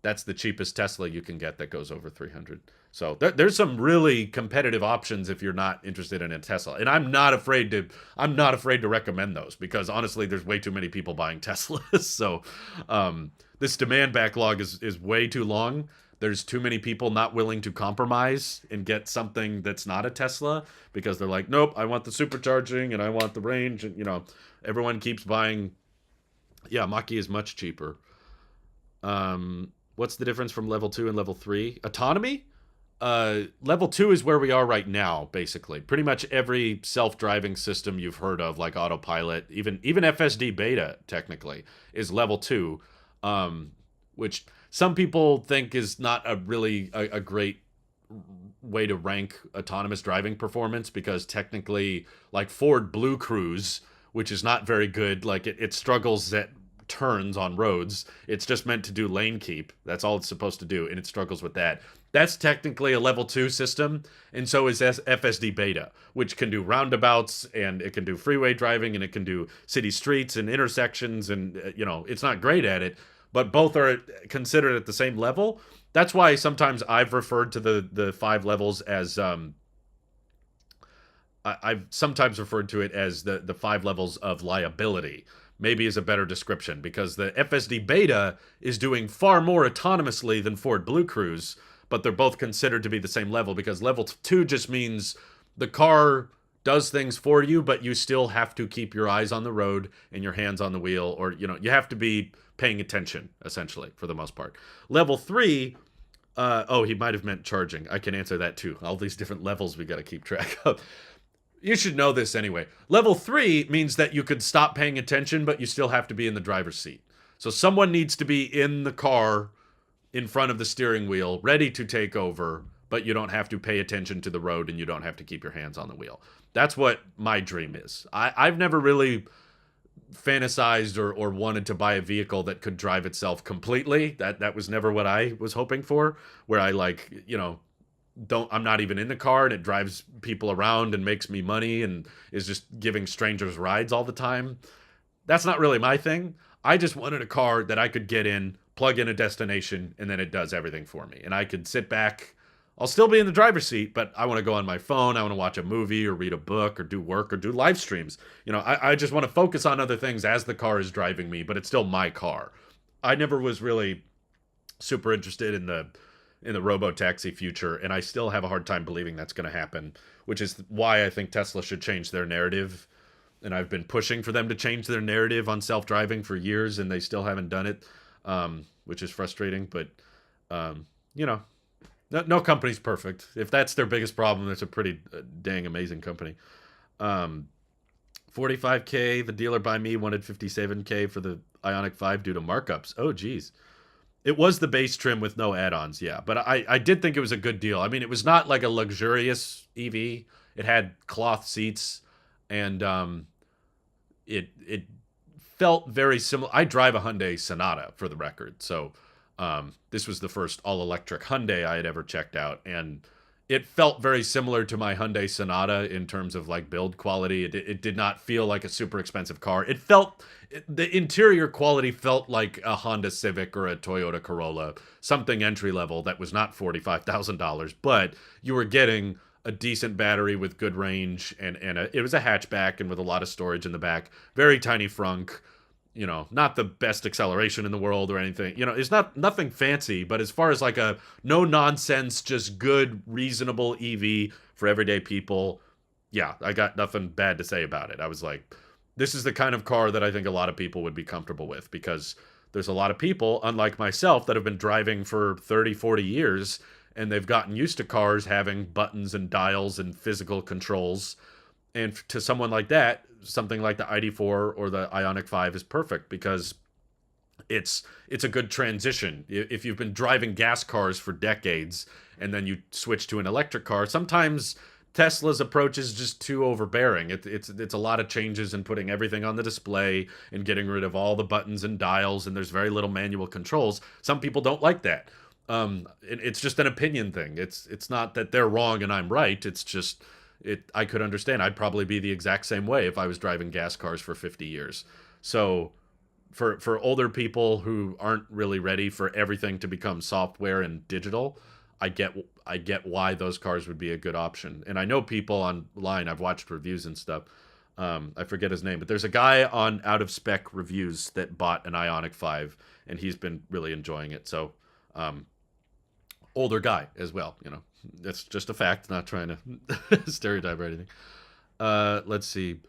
that's the cheapest Tesla you can get that goes over 300. So there's some really competitive options if you're not interested in a Tesla, and I'm not afraid to recommend those, because honestly, there's way too many people buying Teslas. So this demand backlog is way too long. There's too many people not willing to compromise and get something that's not a Tesla because they're like, nope, I want the supercharging and I want the range, and everyone keeps buying. Yeah, Mach-E is much cheaper. What's the difference from level 2 and level 3? Autonomy? Level 2 is where we are right now, basically. Pretty much every self-driving system you've heard of, like autopilot, even FSD beta, technically, is level 2, which some people think is not a really a great way to rank autonomous driving performance, because technically, like Ford Blue Cruise, which is not very good, like it struggles at turns on roads. It's just meant to do lane keep. That's all it's supposed to do, and it struggles with that. That's technically a level 2 system, and so is FSD beta, which can do roundabouts, and it can do freeway driving, and it can do city streets and intersections, and it's not great at it, but both are considered at the same level. That's why sometimes I've referred to the 5 levels as I've sometimes referred to it as the 5 levels of liability. Maybe is a better description, because the FSD beta is doing far more autonomously than Ford Blue Cruise, but they're both considered to be the same level, because level 2 just means the car does things for you, but you still have to keep your eyes on the road and your hands on the wheel, or you have to be paying attention, essentially, for the most part. Level 3, he might have meant charging. I can answer that too. All these different levels we got to keep track of. You should know this anyway. Level 3 means that you could stop paying attention, but you still have to be in the driver's seat. So someone needs to be in the car in front of the steering wheel, ready to take over, but you don't have to pay attention to the road, and you don't have to keep your hands on the wheel. That's what my dream is. I've never really fantasized or wanted to buy a vehicle that could drive itself completely. That was never what I was hoping for, where I I'm not even in the car and it drives people around and makes me money and is just giving strangers rides all the time. That's not really my thing. I just wanted a car that I could get in, plug in a destination, and then it does everything for me. And I could sit back. I'll still be in the driver's seat, but I want to go on my phone. I want to watch a movie or read a book or do work or do live streams. I just want to focus on other things as the car is driving me, but it's still my car. I never was really super interested in the robo-taxi future, and I still have a hard time believing that's going to happen, which is why I think Tesla should change their narrative. And I've been pushing for them to change their narrative on self-driving for years, and they still haven't done it, which is frustrating. But, no company's perfect. If that's their biggest problem, it's a pretty dang amazing company. 45K. The dealer by me wanted 57K for the Ionic 5 due to markups. Oh, geez. It was the base trim with no add-ons, yeah. But I did think it was a good deal. I mean, it was not like a luxurious EV. It had cloth seats, and it felt very similar. I drive a Hyundai Sonata, for the record, so this was the first all-electric Hyundai I had ever checked out, and it felt very similar to my Hyundai Sonata in terms of like build quality. It did not feel like a super expensive car. The interior quality felt like a Honda Civic or a Toyota Corolla, something entry level that was not $45,000, but you were getting a decent battery with good range, and it was a hatchback and with a lot of storage in the back. Very tiny frunk. Not the best acceleration in the world or anything. It's nothing fancy, but as far as like a no nonsense, just good, reasonable EV for everyday people, yeah, I got nothing bad to say about it. I was like, this is the kind of car that I think a lot of people would be comfortable with, because there's a lot of people, unlike myself, that have been driving for 30, 40 years, and they've gotten used to cars having buttons and dials and physical controls. And to someone like that, something like the ID4 or the Ioniq 5 is perfect, because it's a good transition. If you've been driving gas cars for decades and then you switch to an electric car, sometimes Tesla's approach is just too overbearing. It's a lot of changes and putting everything on the display and getting rid of all the buttons and dials, and there's very little manual controls. Some people don't like that. It's just an opinion thing. It's not that they're wrong and I'm right. It's just I could understand. I'd probably be the exact same way if I was driving gas cars for 50 years. So for older people who aren't really ready for everything to become software and digital, I get why those cars would be a good option. And I know people online, I've watched reviews and stuff. I forget his name, but there's a guy on Out of Spec Reviews that bought an Ioniq 5, and he's been really enjoying it. So, older guy as well, That's just a fact, not trying to stereotype or anything. Let's see.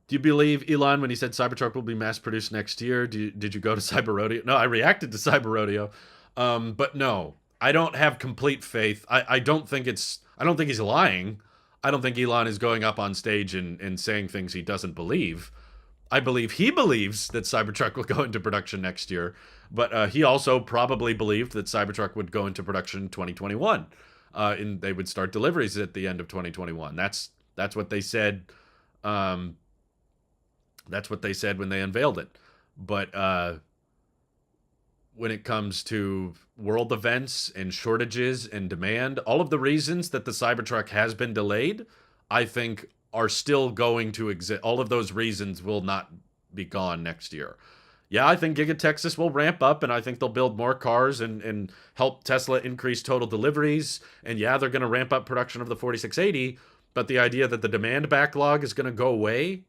Do you believe Elon when he said Cybertruck will be mass produced next year? Did you go to Cyber Rodeo? No, I reacted to Cyber Rodeo. But no, I don't have complete faith. I don't think he's lying. I don't think Elon is going up on stage and saying things he doesn't believe. I believe he believes that Cybertruck will go into production next year, but he also probably believed that Cybertruck would go into production in 2021. And they would start deliveries at the end of 2021. That's what they said. That's what they said when they unveiled it. But when it comes to world events and shortages and demand, all of the reasons that the Cybertruck has been delayed, I think are still going to exist. All of those reasons will not be gone next year. Yeah, I think Giga Texas will ramp up, and I think they'll build more cars and help Tesla increase total deliveries. And yeah, they're going to ramp up production of the 4680, but the idea that the demand backlog is going to go away,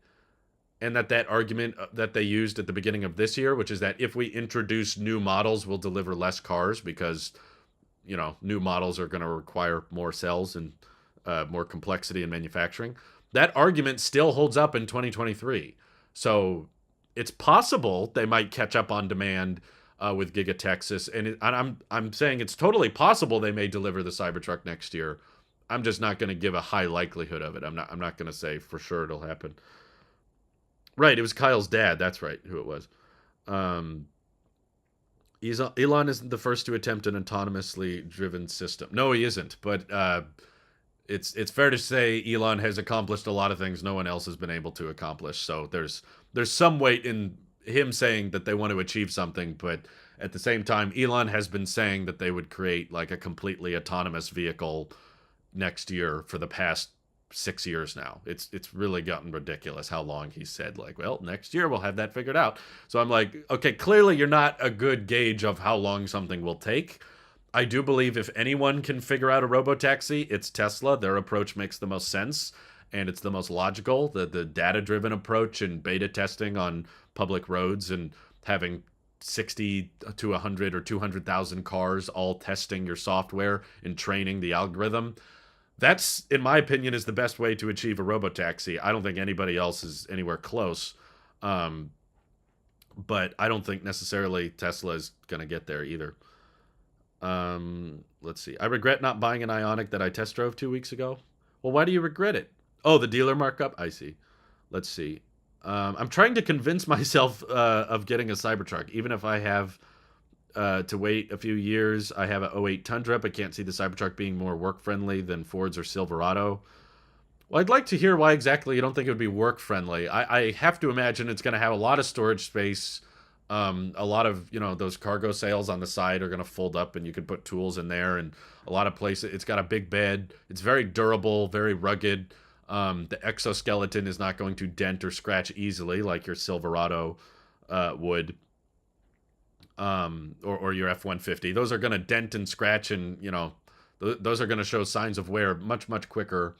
and that argument that they used at the beginning of this year, which is that if we introduce new models, we'll deliver less cars because, new models are going to require more cells and more complexity in manufacturing. That argument still holds up in 2023. So it's possible they might catch up on demand with Giga Texas, and I'm saying it's totally possible they may deliver the Cybertruck next year. I'm just not going to give a high likelihood of it. I'm not going to say for sure it'll happen. Right, it was Kyle's dad. That's right, who it was. Elon isn't the first to attempt an autonomously driven system. No, he isn't. But it's fair to say Elon has accomplished a lot of things no one else has been able to accomplish. So there's some weight in him saying that they want to achieve something, but at the same time, Elon has been saying that they would create like a completely autonomous vehicle next year for the past 6 years now. It's really gotten ridiculous how long he said, like, well, next year we'll have that figured out. So I'm like, okay, clearly you're not a good gauge of how long something will take. I do believe if anyone can figure out a robotaxi, it's Tesla. Their approach makes the most sense, and it's the most logical. The data-driven approach and beta testing on public roads and having 60 to 100 or 200,000 cars all testing your software and training the algorithm. That's, in my opinion, is the best way to achieve a robotaxi. I don't think anybody else is anywhere close. But I don't think necessarily Tesla is going to get there either. Let's see. I regret not buying an Ioniq that I test drove 2 weeks ago. Well, why do you regret it? Oh, the dealer markup? I see. Let's see. I'm trying to convince myself of getting a Cybertruck, even if I have to wait a few years. I have a '08 Tundra, but can't see the Cybertruck being more work friendly than Ford's or Silverado. Well, I'd like to hear why exactly you don't think it would be work friendly. I have to imagine it's going to have a lot of storage space. A lot of those cargo sails on the side are going to fold up, and you can put tools in there. And a lot of places, it's got a big bed. It's very durable, very rugged. The exoskeleton is not going to dent or scratch easily like your Silverado would, or your F-150. Those are going to dent and scratch, and those are going to show signs of wear much quicker.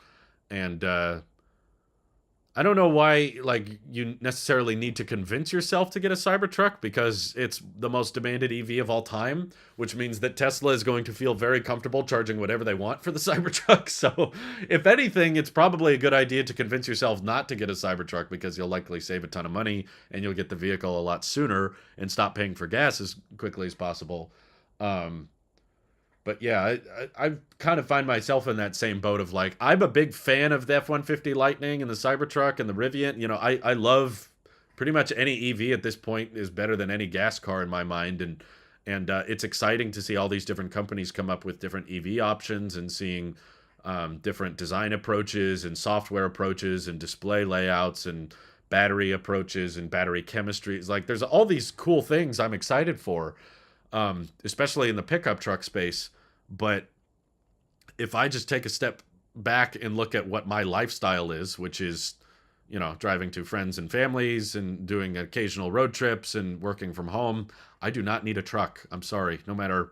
And I don't know why like you necessarily need to convince yourself to get a Cybertruck, because it's the most demanded EV of all time, which means that Tesla is going to feel very comfortable charging whatever they want for the Cybertruck. So if anything, it's probably a good idea to convince yourself not to get a Cybertruck, because you'll likely save a ton of money and you'll get the vehicle a lot sooner and stop paying for gas as quickly as possible. But yeah, I kind of find myself in that same boat of like, I'm a big fan of the F-150 Lightning and the Cybertruck and the Rivian. I love pretty much any EV at this point is better than any gas car in my mind. And it's exciting to see all these different companies come up with different EV options, and seeing different design approaches and software approaches and display layouts and battery approaches and battery chemistries. Like, there's all these cool things I'm excited for, especially in the pickup truck space. But if I just take a step back and look at what my lifestyle is, which is, driving to friends and families and doing occasional road trips and working from home, I do not need a truck. I'm sorry. No matter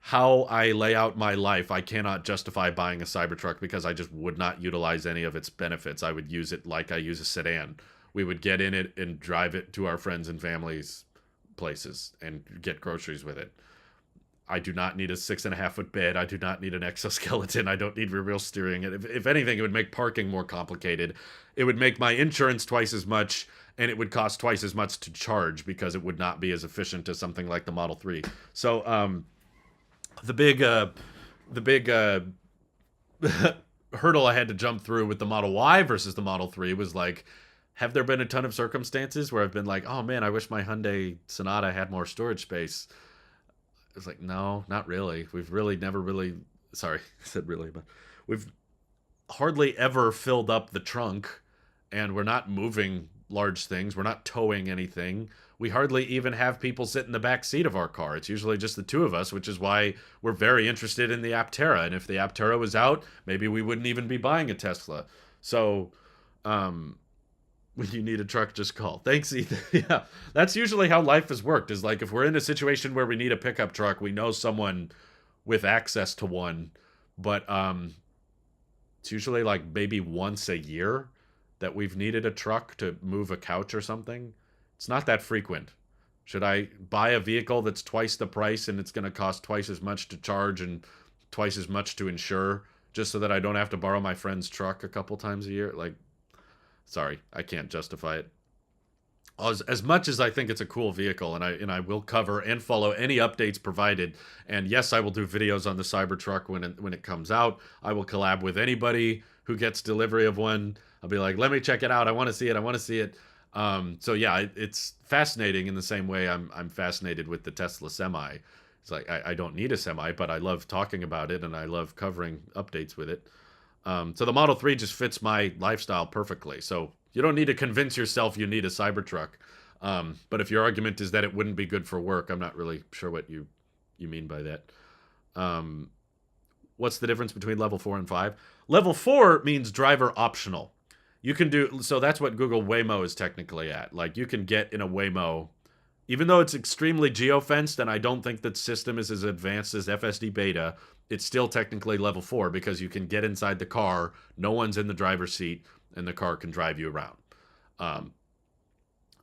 how I lay out my life, I cannot justify buying a Cybertruck, because I just would not utilize any of its benefits. I would use it like I use a sedan. We would get in it and drive it to our friends and families' places and get groceries with it. I do not need a 6.5-foot bed. I do not need an exoskeleton. I don't need rear wheel steering. If anything, it would make parking more complicated. It would make my insurance twice as much, and it would cost twice as much to charge, because it would not be as efficient as something like the Model 3. So the big hurdle I had to jump through with the Model Y versus the Model 3 was like, have there been a ton of circumstances where I've been like, oh man, I wish my Hyundai Sonata had more storage space? It's like, no, not really. We've really never really, sorry, I said really, but we've hardly ever filled up the trunk, and we're not moving large things. We're not towing anything. We hardly even have people sit in the back seat of our car. It's usually just the two of us, which is why we're very interested in the Aptera. And if the Aptera was out, maybe we wouldn't even be buying a Tesla. So, when you need a truck, just call. Thanks, Ethan. Yeah, that's usually how life has worked, is like, if we're in a situation where we need a pickup truck, we know someone with access to one. But it's usually like maybe once a year that we've needed a truck to move a couch or something. It's not that frequent. Should I buy a vehicle that's twice the price and it's going to cost twice as much to charge and twice as much to insure, just so that I don't have to borrow my friend's truck a couple times a year? Like, sorry, I can't justify it. As much as I think it's a cool vehicle, and I will cover and follow any updates provided. And yes, I will do videos on the Cybertruck when it comes out. I will collab with anybody who gets delivery of one. I'll be like, let me check it out. I want to see it. I want to see it. So yeah, it's fascinating in the same way I'm fascinated with the Tesla Semi. It's like, I don't need a Semi, but I love talking about it, and I love covering updates with it. So the Model 3 just fits my lifestyle perfectly. So you don't need to convince yourself you need a Cybertruck. But if your argument is that it wouldn't be good for work, I'm not really sure what you mean by that. What's the difference between level 4 and 5? Level 4 means driver optional. You can do, so that's what Google Waymo is technically at. Like, you can get in a Waymo, even though it's extremely geofenced, and I don't think that system is as advanced as FSD Beta, it's still technically level 4, because you can get inside the car, no one's in the driver's seat, and the car can drive you around.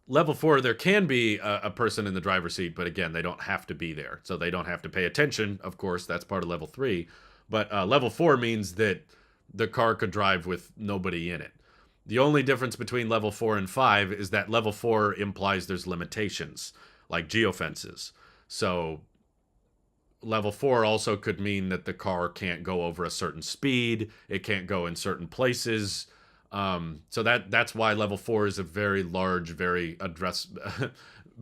Level 4, there can be a person in the driver's seat, but again, they don't have to be there. So they don't have to pay attention, of course, that's part of level 3. But level 4 means that the car could drive with nobody in it. The only difference between level 4 and 5 is that level 4 implies there's limitations, like geofences. So level 4 also could mean that the car can't go over a certain speed, it can't go in certain places, So that's why level 4 is a very large, very address,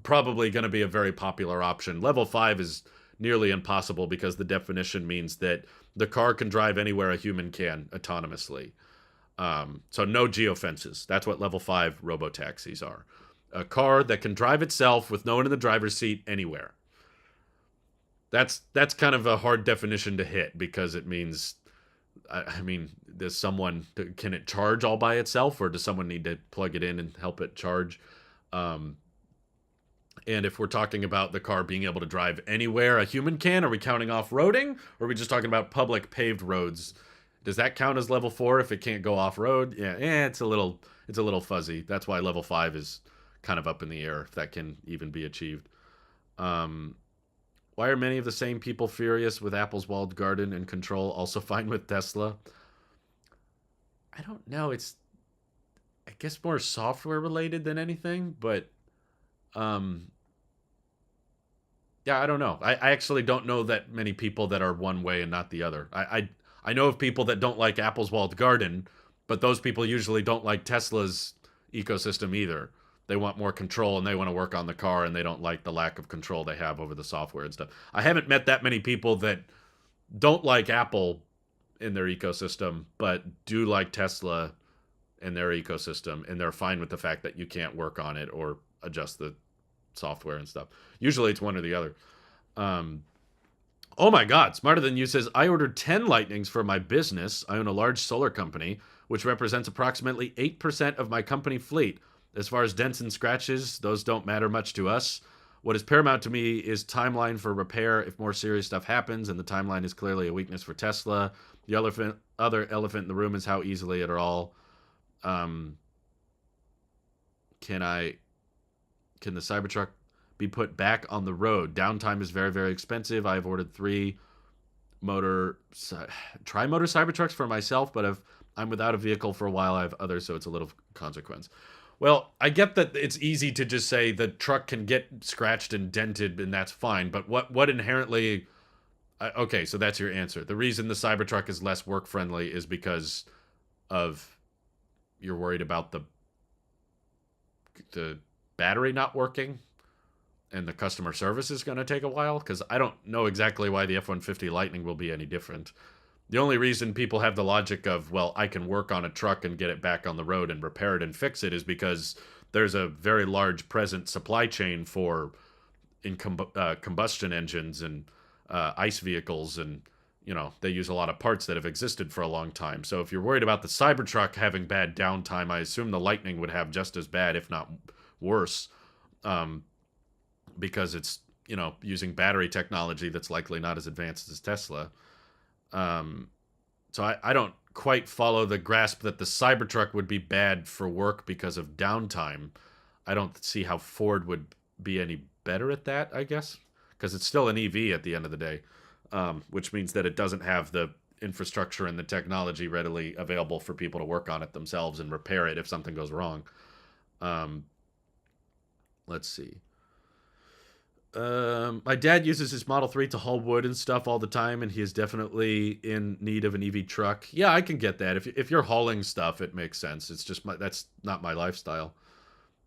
probably going to be a very popular option. Level 5 is nearly impossible because the definition means that the car can drive anywhere a human can autonomously. So no geofences. That's what level 5 robotaxis are. A car that can drive itself with no one in the driver's seat anywhere. That's kind of a hard definition to hit because it means, I mean, does someone, can it charge all by itself, or does someone need to plug it in and help it charge? Um, and if we're talking about the car being able to drive anywhere a human can, are we counting off-roading, or are we just talking about public paved roads? Does that count as level 4 if it can't go off-road? Yeah, it's a little fuzzy. That's why level 5 is kind of up in the air if that can even be achieved. Why are many of the same people furious with Apple's walled garden and control, also fine with Tesla? I don't know. It's, I guess, more software related than anything, but um, yeah, I don't know. I actually don't know that many people that are one way and not the other. I know of people that don't like Apple's walled garden, but those people usually don't like Tesla's ecosystem either. They want more control and they want to work on the car, and they don't like the lack of control they have over the software and stuff. I haven't met that many people that don't like Apple in their ecosystem, but do like Tesla in their ecosystem, and they're fine with the fact that you can't work on it or adjust the software and stuff. Usually it's one or the other. Um, oh my God, Smarter Than You says, I ordered 10 Lightnings for my business. I own a large solar company, which represents approximately 8% of my company fleet. As far as dents and scratches, those don't matter much to us. What is paramount to me is timeline for repair if more serious stuff happens, and the timeline is clearly a weakness for Tesla. The other elephant in the room is how easily it all um, can the Cybertruck be put back on the road? Downtime is very, very expensive. I've ordered 3 tri-motor Cybertrucks for myself, but I'm without a vehicle for a while. I have others, so it's a little consequence. Well, I get that it's easy to just say the truck can get scratched and dented, and that's fine. But what inherently? Okay, so that's your answer. The reason the Cybertruck is less work friendly is because of, you're worried about the battery not working, and the customer service is going to take a while. Because I don't know exactly why the F-150 Lightning will be any different. The only reason people have the logic of, well, I can work on a truck and get it back on the road and repair it and fix it, is because there's a very large present supply chain for combustion engines and ICE vehicles, and they use a lot of parts that have existed for a long time. So if you're worried about the Cybertruck having bad downtime, I assume the Lightning would have just as bad, if not worse, because it's using battery technology that's likely not as advanced as Tesla. So I don't quite follow the grasp that the Cybertruck would be bad for work because of downtime. I don't see how Ford would be any better at that, I guess, because it's still an EV at the end of the day, which means that it doesn't have the infrastructure and the technology readily available for people to work on it themselves and repair it if something goes wrong. Let's see. My dad uses his Model 3 to haul wood and stuff all the time, and he is definitely in need of an EV truck. Yeah, I can get that. If you're hauling stuff, it makes sense. It's just that's not my lifestyle.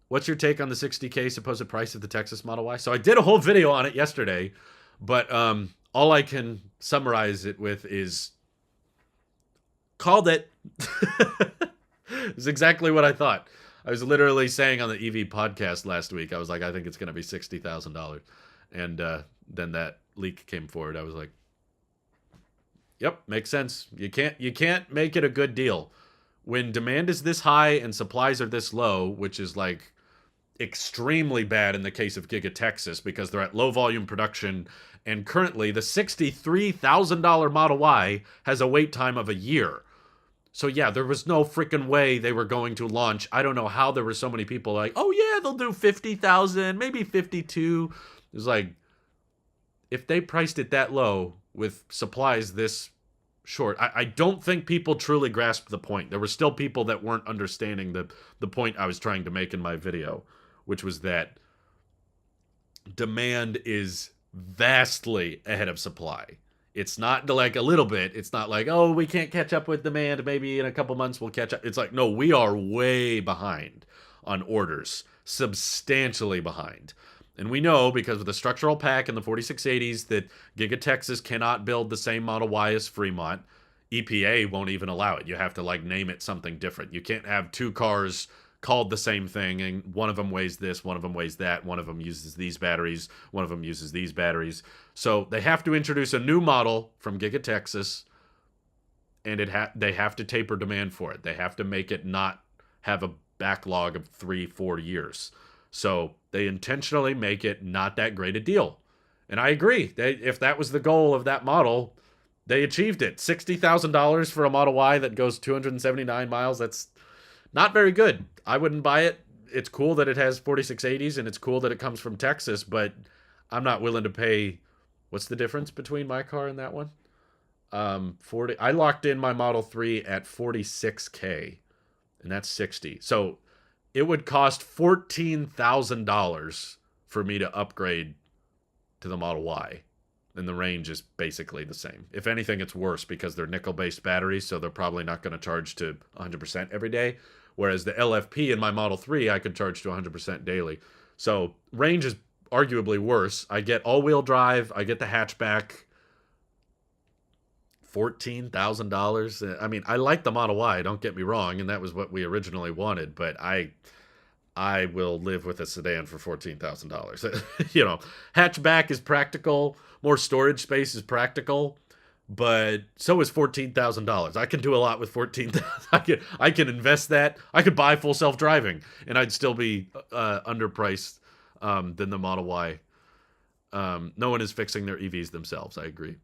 What's your take on the $60K supposed price of the Texas Model Y? So I did a whole video on it yesterday, but all I can summarize it with is, called it. It's exactly what I thought. I was literally saying on the EV podcast last week, I was like, I think it's going to be $60,000. And then that leak came forward. I was like, yep, makes sense. You can't make it a good deal. When demand is this high and supplies are this low, which is like extremely bad in the case of Giga Texas because they're at low volume production. And currently the $63,000 Model Y has a wait time of a year. So yeah, there was no freaking way they were going to launch. I don't know how there were so many people like, oh yeah, they'll do 50,000, maybe 52. It was like, if they priced it that low with supplies this short, I don't think people truly grasped the point. There were still people that weren't understanding the point I was trying to make in my video, which was that demand is vastly ahead of supply. It's not like a little bit. It's not like, oh, we can't catch up with demand. Maybe in a couple months we'll catch up. It's like, no, we are way behind on orders, substantially behind. And we know because of the structural pack in the 4680s that Giga Texas cannot build the same Model Y as Fremont. EPA won't even allow it. You have to like name it something different. You can't have two cars called the same thing and one of them weighs this, one of them weighs that, one of them uses these batteries, one of them uses these batteries. So they have to introduce a new model from Giga Texas, and they have to taper demand for it. They have to make it not have a backlog of 3-4 years. So they intentionally make it not that great a deal. And I agree. If that was the goal of that model, they achieved it. $60,000 for a Model Y that goes 279 miles. That's not very good. I wouldn't buy it. It's cool that it has 4680s and it's cool that it comes from Texas, but I'm not willing to pay. What's the difference between my car and that one? 40. I locked in my Model 3 at 46K, and that's 60. So it would cost $14,000 for me to upgrade to the Model Y. And the range is basically the same. If anything, it's worse because they're nickel-based batteries, so they're probably not going to charge to 100% every day. Whereas the LFP in my Model 3, I could charge to 100% daily. So range is arguably worse. I get all-wheel drive. I get the hatchback. $14,000. I mean, I like the Model Y, don't get me wrong, and that was what we originally wanted, but I will live with a sedan for $14,000. You know, hatchback is practical, more storage space is practical, but so is $14,000. I can do a lot with $14,000. I can invest that. I could buy full self-driving, and I'd still be underpriced than the Model Y. No one is fixing their EVs themselves. I agree.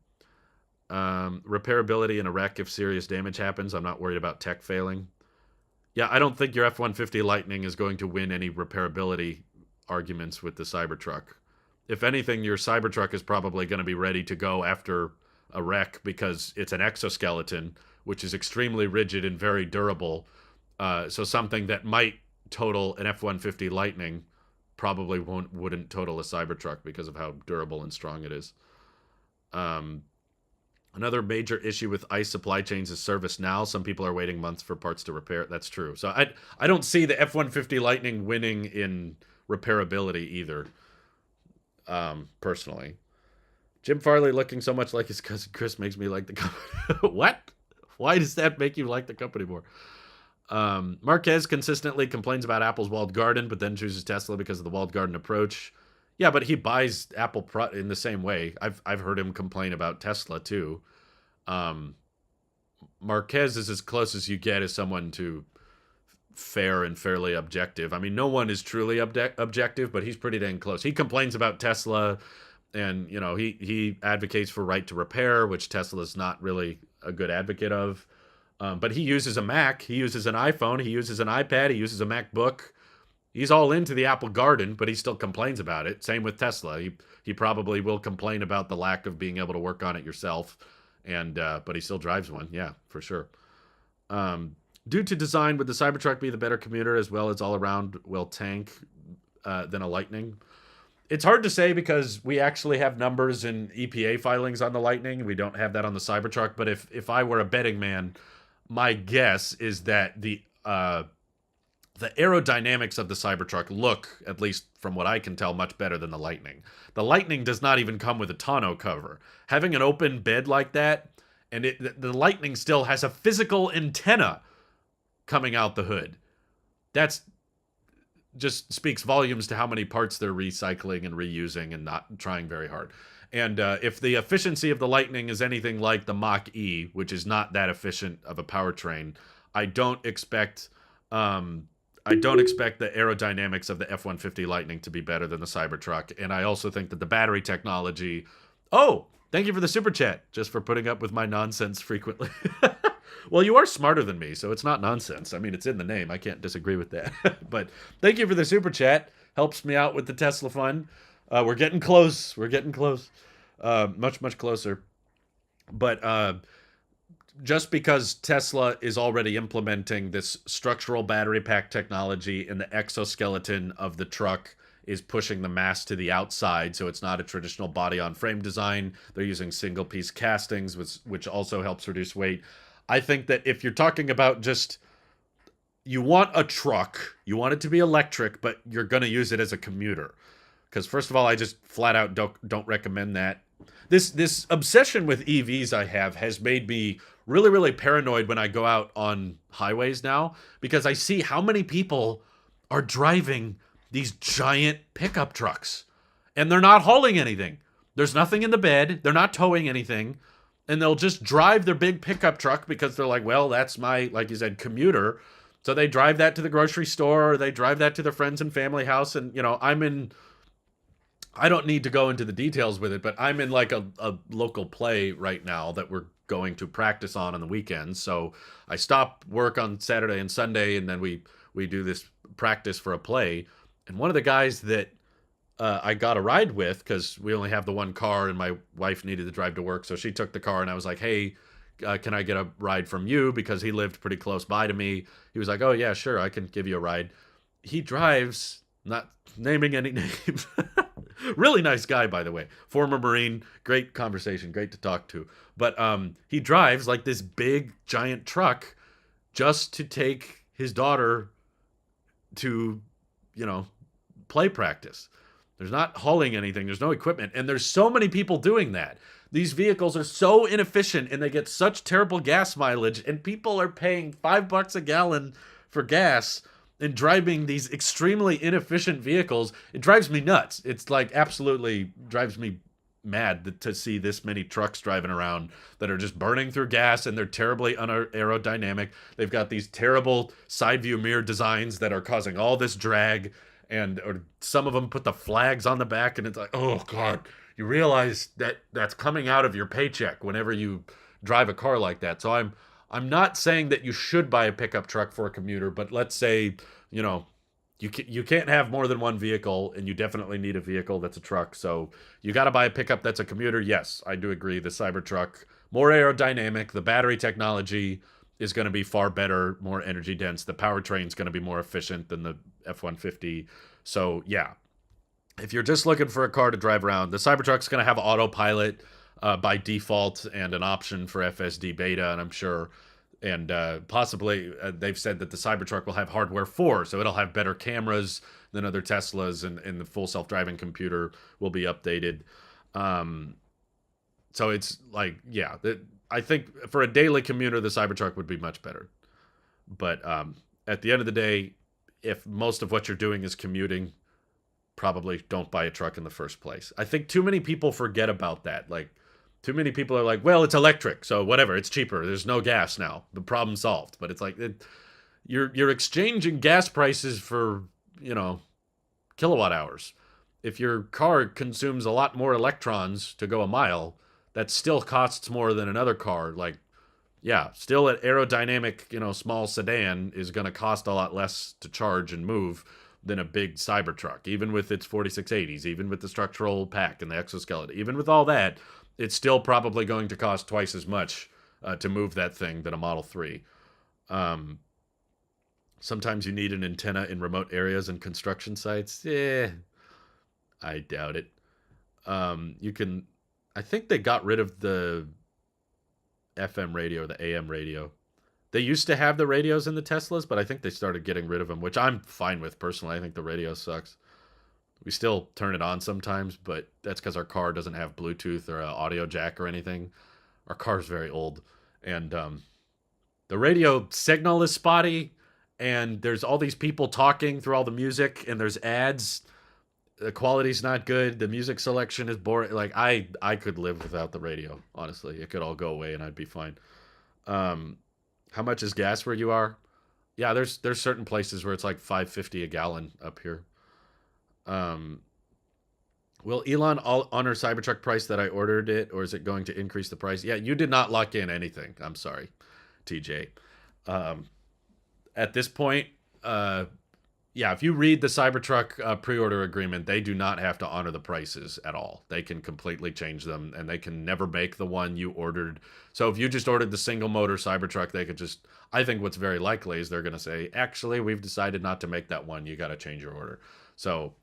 Repairability in a wreck if serious damage happens. I'm not worried about tech failing. Yeah, I don't think your F-150 Lightning is going to win any repairability arguments with the Cybertruck. If anything, your Cybertruck is probably going to be ready to go after a wreck because it's an exoskeleton, which is extremely rigid and very durable. So something that might total an F-150 Lightning probably wouldn't total a Cybertruck because of how durable and strong it is. Another major issue with ICE supply chains is service now. Some people are waiting months for parts to repair it. That's true. So I don't see the F-150 Lightning winning in repairability either, personally. Jim Farley looking so much like his cousin Chris makes me like the company. What? Why does that make you like the company more? Marquez consistently complains about Apple's walled garden, but then chooses Tesla because of the walled garden approach. Yeah, but he buys Apple in the same way. I've heard him complain about Tesla too. Marquez is as close as you get as someone to fair and fairly objective. I mean, no one is truly objective, but he's pretty dang close. He complains about Tesla, and you know he advocates for right to repair, which Tesla's not really a good advocate of. But he uses a Mac, he uses an iPhone, he uses an iPad, he uses a MacBook. He's all into the Apple Garden, but he still complains about it. Same with Tesla. He probably will complain about the lack of being able to work on it yourself, and but he still drives one. Yeah, for sure. Due to design, would the Cybertruck be the better commuter as well as all around well tank than a Lightning? It's hard to say because we actually have numbers and EPA filings on the Lightning. We don't have that on the Cybertruck. But if I were a betting man, my guess is that the aerodynamics of the Cybertruck look, at least from what I can tell, much better than the Lightning. The Lightning does not even come with a tonneau cover. Having an open bed like that, and the Lightning still has a physical antenna coming out the hood. That's just speaks volumes to how many parts they're recycling and reusing and not trying very hard. And if the efficiency of the Lightning is anything like the Mach-E, which is not that efficient of a powertrain, I don't expect the aerodynamics of the F-150 Lightning to be better than the Cybertruck. And I also think that the battery technology... Oh, thank you for the super chat, just for putting up with my nonsense frequently. Well, you are smarter than me, so it's not nonsense. I mean, it's in the name. I can't disagree with that. But thank you for the super chat. Helps me out with the Tesla fun. We're getting close. We're getting close. Much, much closer. But just because Tesla is already implementing this structural battery pack technology in the exoskeleton of the truck is pushing the mast to the outside, so it's not a traditional body on frame design. They're using single piece castings, which also helps reduce weight. I think that if you're talking about just you want a truck, you want it to be electric, but you're going to use it as a commuter. Because first of all, I just flat out don't recommend that. This obsession with EVs I have has made me really really paranoid when I go out on highways now, because I see how many people are driving these giant pickup trucks and they're not hauling anything. There's nothing in the bed. They're not towing anything. And they'll just drive their big pickup truck because they're like, well, that's my, like you said, commuter. So they drive that to the grocery store, or they drive that to their friends and family house. And, I don't need to go into the details with it, but I'm in like a local play right now that we're going to practice on the weekends. So I stop work on Saturday and Sunday, and then we do this practice for a play. And one of the guys that I got a ride with, because we only have the one car and my wife needed to drive to work, so she took the car, and I was like, hey, can I get a ride from you? Because he lived pretty close by to me. He was like, oh yeah, sure, I can give you a ride. He drives, not naming any names. Really nice guy, by the way. Former Marine, great conversation, great to talk to. But he drives like this big giant truck just to take his daughter to, play practice. There's not hauling anything. There's no equipment. And there's so many people doing that. These vehicles are so inefficient and they get such terrible gas mileage, and people are paying $5 a gallon for gas and driving these extremely inefficient vehicles. It drives me nuts. It's like absolutely drives me mad to see this many trucks driving around that are just burning through gas, and they're terribly unaerodynamic. They've got these terrible side view mirror designs that are causing all this drag, or some of them put the flags on the back, and it's like, oh God, you realize that that's coming out of your paycheck whenever you drive a car like that. So I'm not saying that you should buy a pickup truck for a commuter, but let's say, you can't have more than one vehicle, and you definitely need a vehicle that's a truck. So you got to buy a pickup that's a commuter. Yes, I do agree. The Cybertruck, more aerodynamic. The battery technology is going to be far better, more energy dense. The powertrain is going to be more efficient than the F-150. So yeah, if you're just looking for a car to drive around, the Cybertruck's going to have autopilot by default and an option for FSD beta, and I'm sure. And possibly they've said that the Cybertruck will have hardware 4, so it'll have better cameras than other Teslas, and the full self-driving computer will be updated. So it's like, yeah, I think for a daily commuter, the Cybertruck would be much better. But at the end of the day, if most of what you're doing is commuting, probably don't buy a truck in the first place. I think too many people forget about that. Like, too many people are like, well, it's electric, so whatever, it's cheaper. There's no gas now. The problem solved. But it's like, you're exchanging gas prices for, kilowatt hours. If your car consumes a lot more electrons to go a mile, that still costs more than another car. Like, yeah, still an aerodynamic, small sedan is going to cost a lot less to charge and move than a big Cybertruck, even with its 4680s, even with the structural pack and the exoskeleton, even with all that. It's still probably going to cost twice as much to move that thing than a Model 3. Sometimes you need an antenna in remote areas and construction sites. I doubt it. I think they got rid of the FM radio or the AM radio. They used to have the radios in the Teslas, but I think they started getting rid of them, which I'm fine with personally. I think the radio sucks. We still turn it on sometimes, but that's because our car doesn't have Bluetooth or an audio jack or anything. Our car's very old. And the radio signal is spotty, and there's all these people talking through all the music, and there's ads. The quality's not good. The music selection is boring. Like, I could live without the radio, honestly. It could all go away, and I'd be fine. How much is gas where you are? Yeah, there's certain places where it's like $5.50 a gallon up here. Will Elon honor Cybertruck price that I ordered it, or is it going to increase the price? Yeah, you did not lock in anything. I'm sorry, TJ. At this point, yeah, if you read the Cybertruck pre-order agreement, they do not have to honor the prices at all. They can completely change them, and they can never make the one you ordered. So if you just ordered the single motor Cybertruck, they could just, I think what's very likely is they're going to say, actually, we've decided not to make that one. You got to change your order. So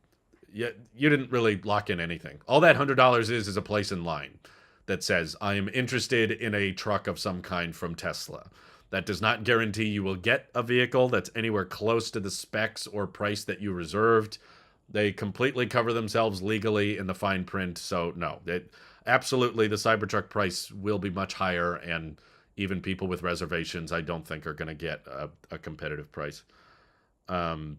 you didn't really lock in anything. All that $100 is a place in line that says, I am interested in a truck of some kind from Tesla. That does not guarantee you will get a vehicle that's anywhere close to the specs or price that you reserved. They completely cover themselves legally in the fine print. So no, absolutely the Cybertruck price will be much higher, and even people with reservations, I don't think are going to get a competitive price. Um,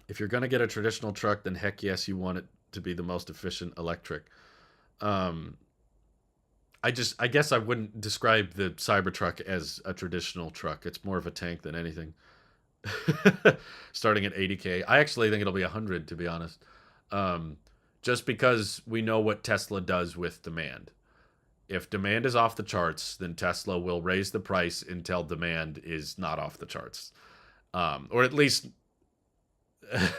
if you're going to get a traditional truck, then heck yes, you want it to be the most efficient electric. Um, I guess I wouldn't describe the Cybertruck as a traditional truck. It's more of a tank than anything. Starting at 80K. I actually think it'll be 100, to be honest. Um, just because we know what Tesla does with demand. If demand is off the charts, then Tesla will raise the price until demand is not off the charts. Or at least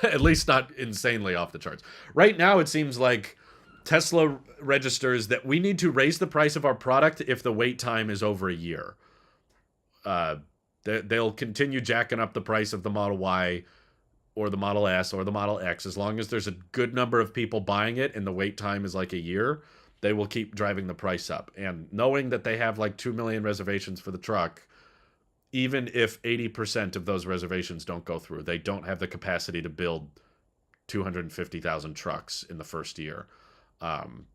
at least not insanely off the charts. Right now it seems like Tesla registers that we need to raise the price of our product if the wait time is over a year. Uh, they'll continue jacking up the price of the Model Y or the Model S or the Model X as long as there's a good number of people buying it and the wait time is like a year. They will keep driving the price up. And knowing that they have like 2 million reservations for the truck, even if 80% of those reservations don't go through, they don't have the capacity to build 250,000 trucks in the first year. Um,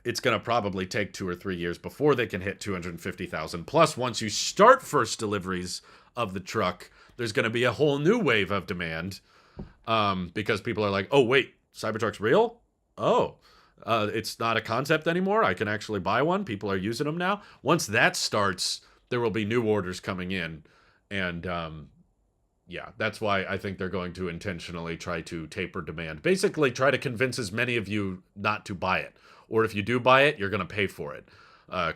it's going to probably take 2 or 3 years before they can hit 250,000. Plus, once you start first deliveries of the truck, there's going to be a whole new wave of demand because people are like, oh, wait, Cybertruck's real? Oh, it's not a concept anymore. I can actually buy one. People are using them now. Once that starts, there will be new orders coming in. And yeah, that's why I think they're going to intentionally try to taper demand. Basically, try to convince as many of you not to buy it. Or if you do buy it, you're going to pay for it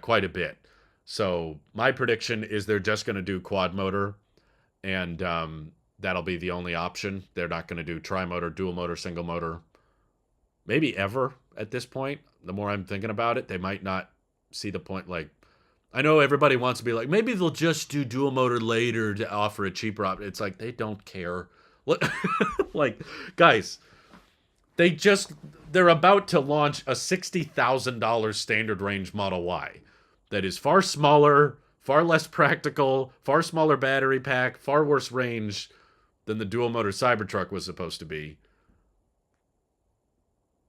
quite a bit. So my prediction is they're just going to do quad motor, and that'll be the only option. They're not going to do tri-motor, dual motor, single motor, maybe ever at this point. The more I'm thinking about it, they might not see the point. Like, I know everybody wants to be like, maybe they'll just do dual motor later to offer a cheaper option. It's like, they don't care. Like, guys, they're about to launch a $60,000 standard range Model Y that is far smaller, far less practical, far smaller battery pack, far worse range than the dual motor Cybertruck was supposed to be.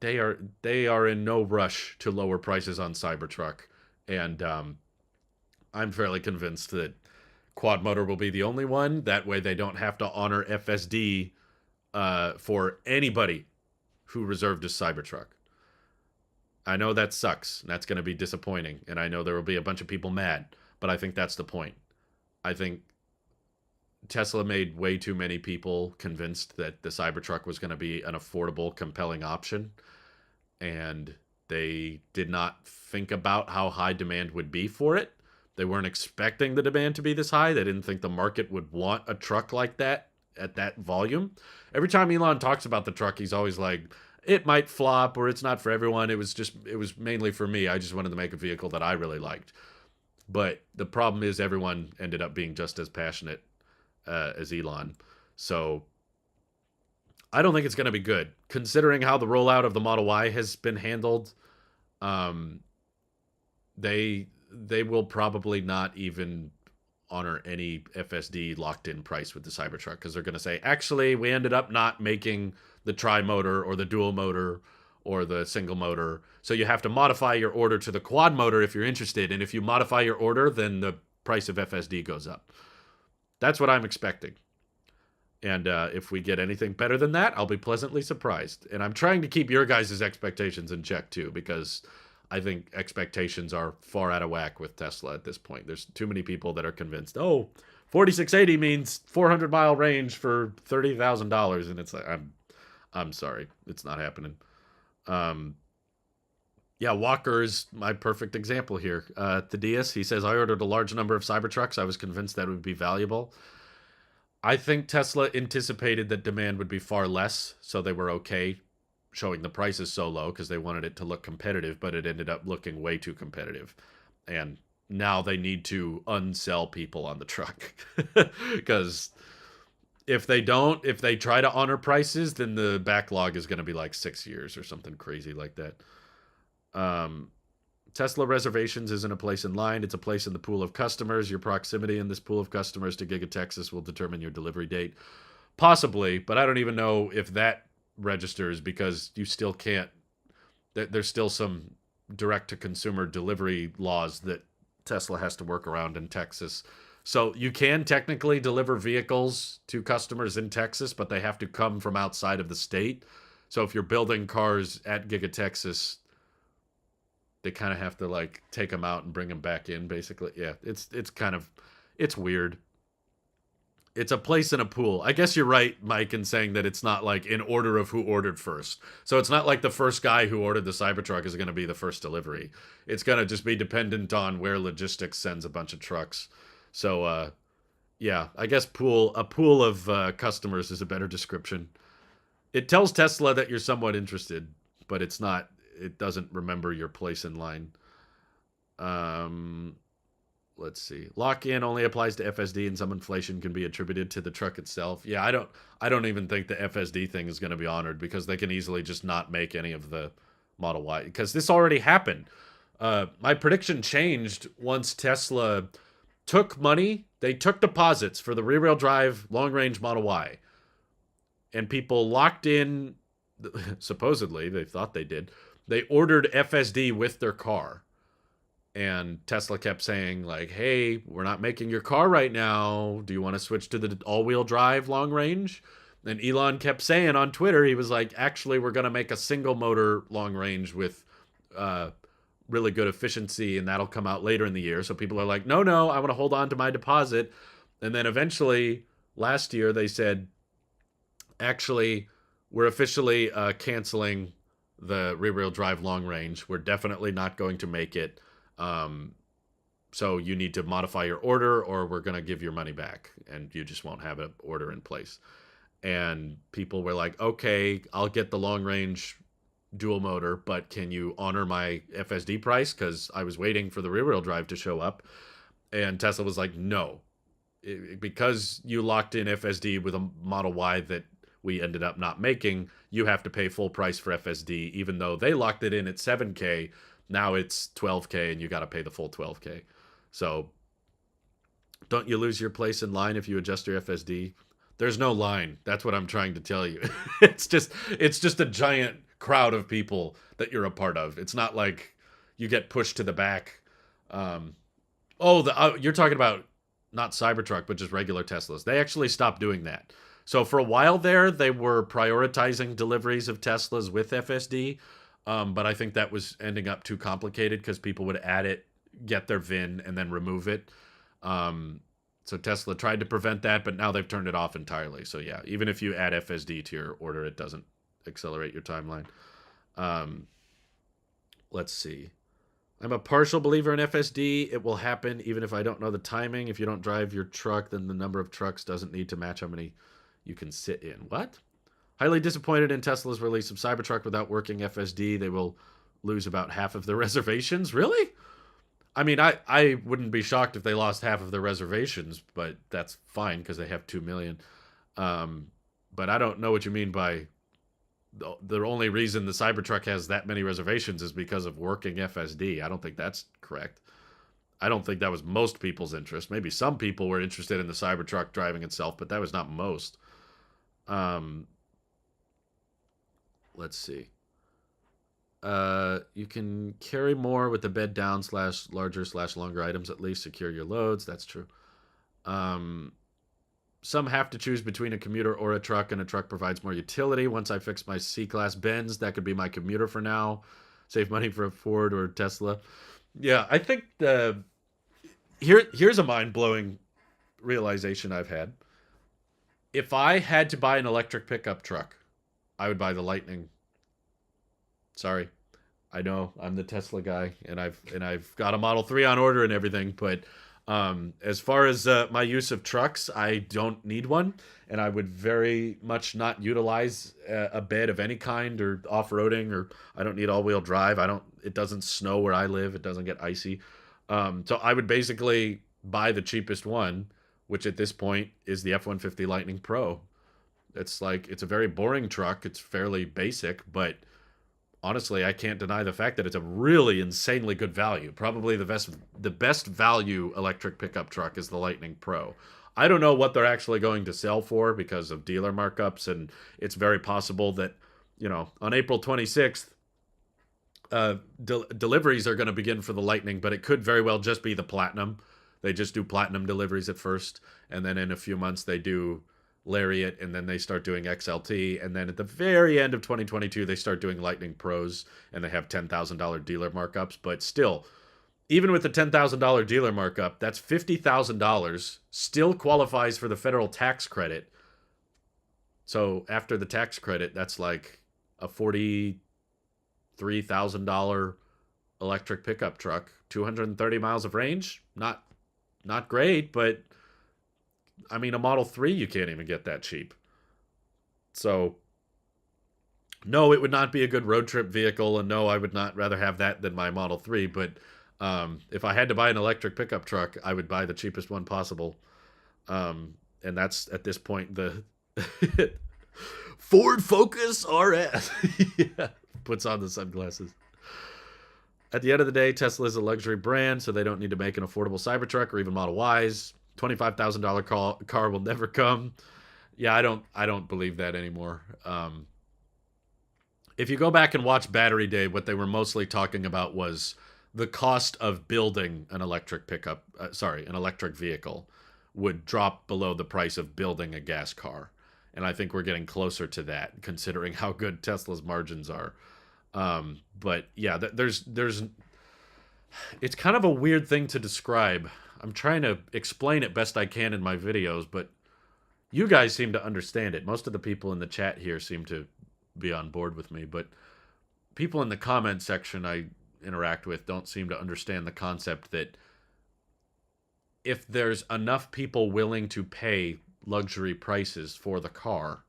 They are in no rush to lower prices on Cybertruck, and I'm fairly convinced that quad motor will be the only one. That way, they don't have to honor FSD for anybody who reserved a Cybertruck. I know that sucks. That's going to be disappointing, and I know there will be a bunch of people mad, but I think that's the point. I think Tesla made way too many people convinced that the Cybertruck was going to be an affordable, compelling option, and they did not think about how high demand would be for it. They weren't expecting the demand to be this high. They didn't think the market would want a truck like that at that volume. Every time Elon talks about the truck, he's always like, it might flop or it's not for everyone. It was mainly for me. I just wanted to make a vehicle that I really liked. But the problem is everyone ended up being just as passionate as Elon. So I don't think it's going to be good. Considering how the rollout of the Model Y has been handled, they will probably not even honor any FSD locked-in price with the Cybertruck because they're going to say, actually, we ended up not making the tri-motor or the dual motor or the single motor. So you have to modify your order to the quad motor if you're interested. And if you modify your order, then the price of FSD goes up. That's what I'm expecting. And if we get anything better than that, I'll be pleasantly surprised. And I'm trying to keep your guys' expectations in check, too, because I think expectations are far out of whack with Tesla at this point. There's too many people that are convinced, oh, 4680 means 400-mile range for $30,000. And it's like, I'm sorry. It's not happening. Yeah, Walker is my perfect example here. Thaddeus, he says, I ordered a large number of Cybertrucks. I was convinced that it would be valuable. I think Tesla anticipated that demand would be far less, so they were okay showing the prices so low because they wanted it to look competitive, but it ended up looking way too competitive. And now they need to unsell people on the truck because if they try to honor prices, then the backlog is going to be like 6 years or something crazy like that. Um, Tesla reservations isn't a place in line. It's a place in the pool of customers. Your proximity in this pool of customers to Giga Texas will determine your delivery date. Possibly, but I don't even know if that registers because you still can't. There's still some direct to consumer delivery laws that Tesla has to work around in Texas. So you can technically deliver vehicles to customers in Texas, but they have to come from outside of the state. So if you're building cars at Giga Texas, they kind of have to like take them out and bring them back in basically. Yeah, it's kind of it's weird. It's a place in a pool. I guess you're right, Mike, in saying that it's not like in order of who ordered first. So it's not like the first guy who ordered the Cybertruck is going to be the first delivery. It's going to just be dependent on where logistics sends a bunch of trucks. So yeah, I guess a pool of customers is a better description. It tells Tesla that you're somewhat interested, but it's not. It doesn't remember your place in line. Um, let's see. Lock-in only applies to FSD, and some inflation can be attributed to the truck itself. Yeah, I don't even think the FSD thing is going to be honored because they can easily just not make any of the Model Y because this already happened. My prediction changed once Tesla took money. They took deposits for the rear-wheel drive long-range Model Y, and people locked in. Supposedly, they thought they did. They ordered FSD with their car. And Tesla kept saying, like, hey, we're not making your car right now. Do you want to switch to the all-wheel drive long range? And Elon kept saying on Twitter, he was like, actually, we're going to make a single motor long range with really good efficiency, and that'll come out later in the year. So people are like, no, I want to hold on to my deposit. And then eventually, last year, they said, actually, we're officially canceling the rear-wheel drive long range. We're definitely not going to make it. So you need to modify your order or we're going to give your money back and you just won't have an order in place. And people were like, okay, I'll get the long range dual motor, but can you honor my FSD price? Because I was waiting for the rear wheel drive to show up. And Tesla was like, no, because you locked in FSD with a Model Y that we ended up not making, you have to pay full price for FSD, even though they locked it in at 7K. Now it's 12K and you got to pay the full 12K. So don't you lose your place in line if you adjust your FSD? There's no line. That's what I'm trying to tell you. It's just a giant crowd of people that you're a part of. It's not like you get pushed to the back. You're talking about not Cybertruck, but just regular Teslas. They actually stopped doing that. So for a while there, they were prioritizing deliveries of Teslas with FSD. But I think that was ending up too complicated because people would add it, get their VIN, and then remove it. So Tesla tried to prevent that, but now they've turned it off entirely. So yeah, even if you add FSD to your order, it doesn't accelerate your timeline. Let's see. I'm a partial believer in FSD. It will happen even if I don't know the timing. If you don't drive your truck, then the number of trucks doesn't need to match how many you can sit in. What? Highly disappointed in Tesla's release of Cybertruck without working FSD. They will lose about half of their reservations. Really? I mean, I wouldn't be shocked if they lost half of their reservations, but that's fine because they have 2 million. But I don't know what you mean by the only reason the Cybertruck has that many reservations is because of working FSD. I don't think that's correct. I don't think that was most people's interest. Maybe some people were interested in the Cybertruck driving itself, but that was not most. Let's see. You can carry more with the bed down / larger / longer items, at least secure your loads. That's true. Some have to choose between a commuter or a truck, and a truck provides more utility. Once I fix my C-Class Benz, that could be my commuter for now. Save money for a Ford or Tesla. Yeah, I think here's a mind-blowing realization I've had. If I had to buy an electric pickup truck, I would buy the Lightning. Sorry. I know I'm the Tesla guy and I've got a Model 3 on order and everything, but as far as my use of trucks, I don't need one, and I would very much not utilize a bed of any kind or off-roading, or I don't need all-wheel drive. It doesn't snow where I live. It doesn't get icy. So I would basically buy the cheapest one, which at this point is the F-150 Lightning Pro. It's like, it's a very boring truck. It's fairly basic, but honestly, I can't deny the fact that it's a really insanely good value. Probably the best value electric pickup truck is the Lightning Pro. I don't know what they're actually going to sell for because of dealer markups, and it's very possible that, on April 26th, deliveries are going to begin for the Lightning, but it could very well just be the Platinum. They just do Platinum deliveries at first, and then in a few months they do Lariat, and then they start doing XLT, and then at the very end of 2022 they start doing Lightning Pros, and they have $10,000 dealer markups. But still, even with the $10,000 dealer markup, that's $50,000, still qualifies for the federal tax credit. So after the tax credit, that's like a $43,000 electric pickup truck, 230 miles of range. Not great, but I mean, a Model 3, you can't even get that cheap. So, no, it would not be a good road trip vehicle, and no, I would not rather have that than my Model 3, but if I had to buy an electric pickup truck, I would buy the cheapest one possible. And that's, at this point, the Ford Focus RS. Yeah, puts on the sunglasses. At the end of the day, Tesla is a luxury brand, so they don't need to make an affordable Cybertruck or even Model Ys. $25,000 car will never come. Yeah, I don't believe that anymore. If you go back and watch Battery Day, what they were mostly talking about was the cost of building an electric an electric vehicle would drop below the price of building a gas car. And I think we're getting closer to that, considering how good Tesla's margins are. But yeah, there's it's kind of a weird thing to describe. I'm trying to explain it best I can in my videos, but you guys seem to understand it. Most of the people in the chat here seem to be on board with me, but people in the comment section I interact with don't seem to understand the concept that if there's enough people willing to pay luxury prices for the car,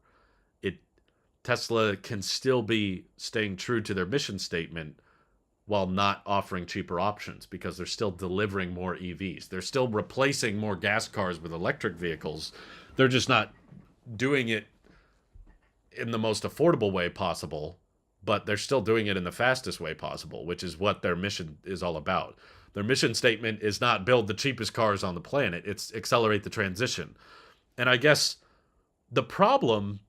Tesla can still be staying true to their mission statement while not offering cheaper options, because they're still delivering more EVs. They're still replacing more gas cars with electric vehicles. They're just not doing it in the most affordable way possible, but they're still doing it in the fastest way possible, which is what their mission is all about. Their mission statement is not build the cheapest cars on the planet, it's accelerate the transition. And I guess the problem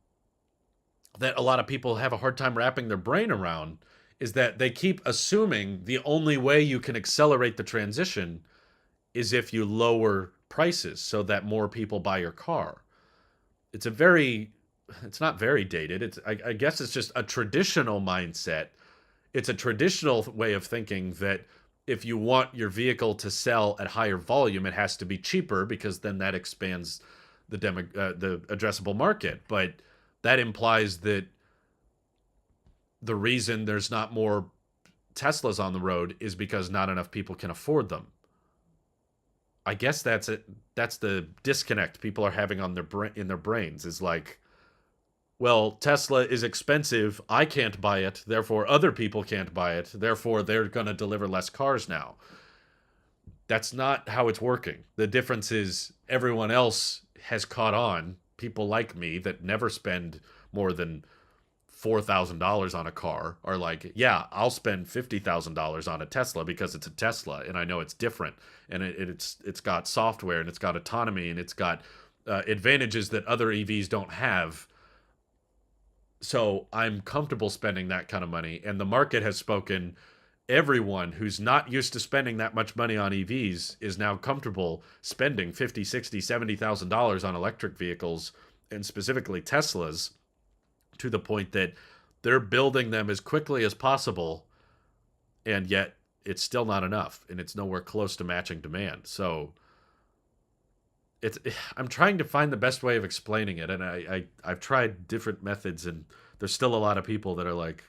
that a lot of people have a hard time wrapping their brain around is that they keep assuming the only way you can accelerate the transition is if you lower prices so that more people buy your car. It's not very dated. I guess it's just a traditional mindset. It's a traditional way of thinking that if you want your vehicle to sell at higher volume, it has to be cheaper, because then that expands the addressable market. But that implies that the reason there's not more Teslas on the road is because not enough people can afford them. I guess that's it. That's the disconnect people are having on in their brains, is like, well, Tesla is expensive, I can't buy it, therefore other people can't buy it, therefore they're going to deliver less cars now. That's not how it's working. The difference is everyone else has caught on. People like me that never spend more than $4,000 on a car are like, yeah, I'll spend $50,000 on a Tesla because it's a Tesla and I know it's different, and it's got software and it's got autonomy and it's got advantages that other EVs don't have. So I'm comfortable spending that kind of money, and the market has spoken. Everyone who's not used to spending that much money on EVs is now comfortable spending $50,000, $60,000, $70,000 on electric vehicles, and specifically Teslas, to the point that they're building them as quickly as possible, and yet it's still not enough, and it's nowhere close to matching demand. So I'm trying to find the best way of explaining it, and I've tried different methods, and there's still a lot of people that are like,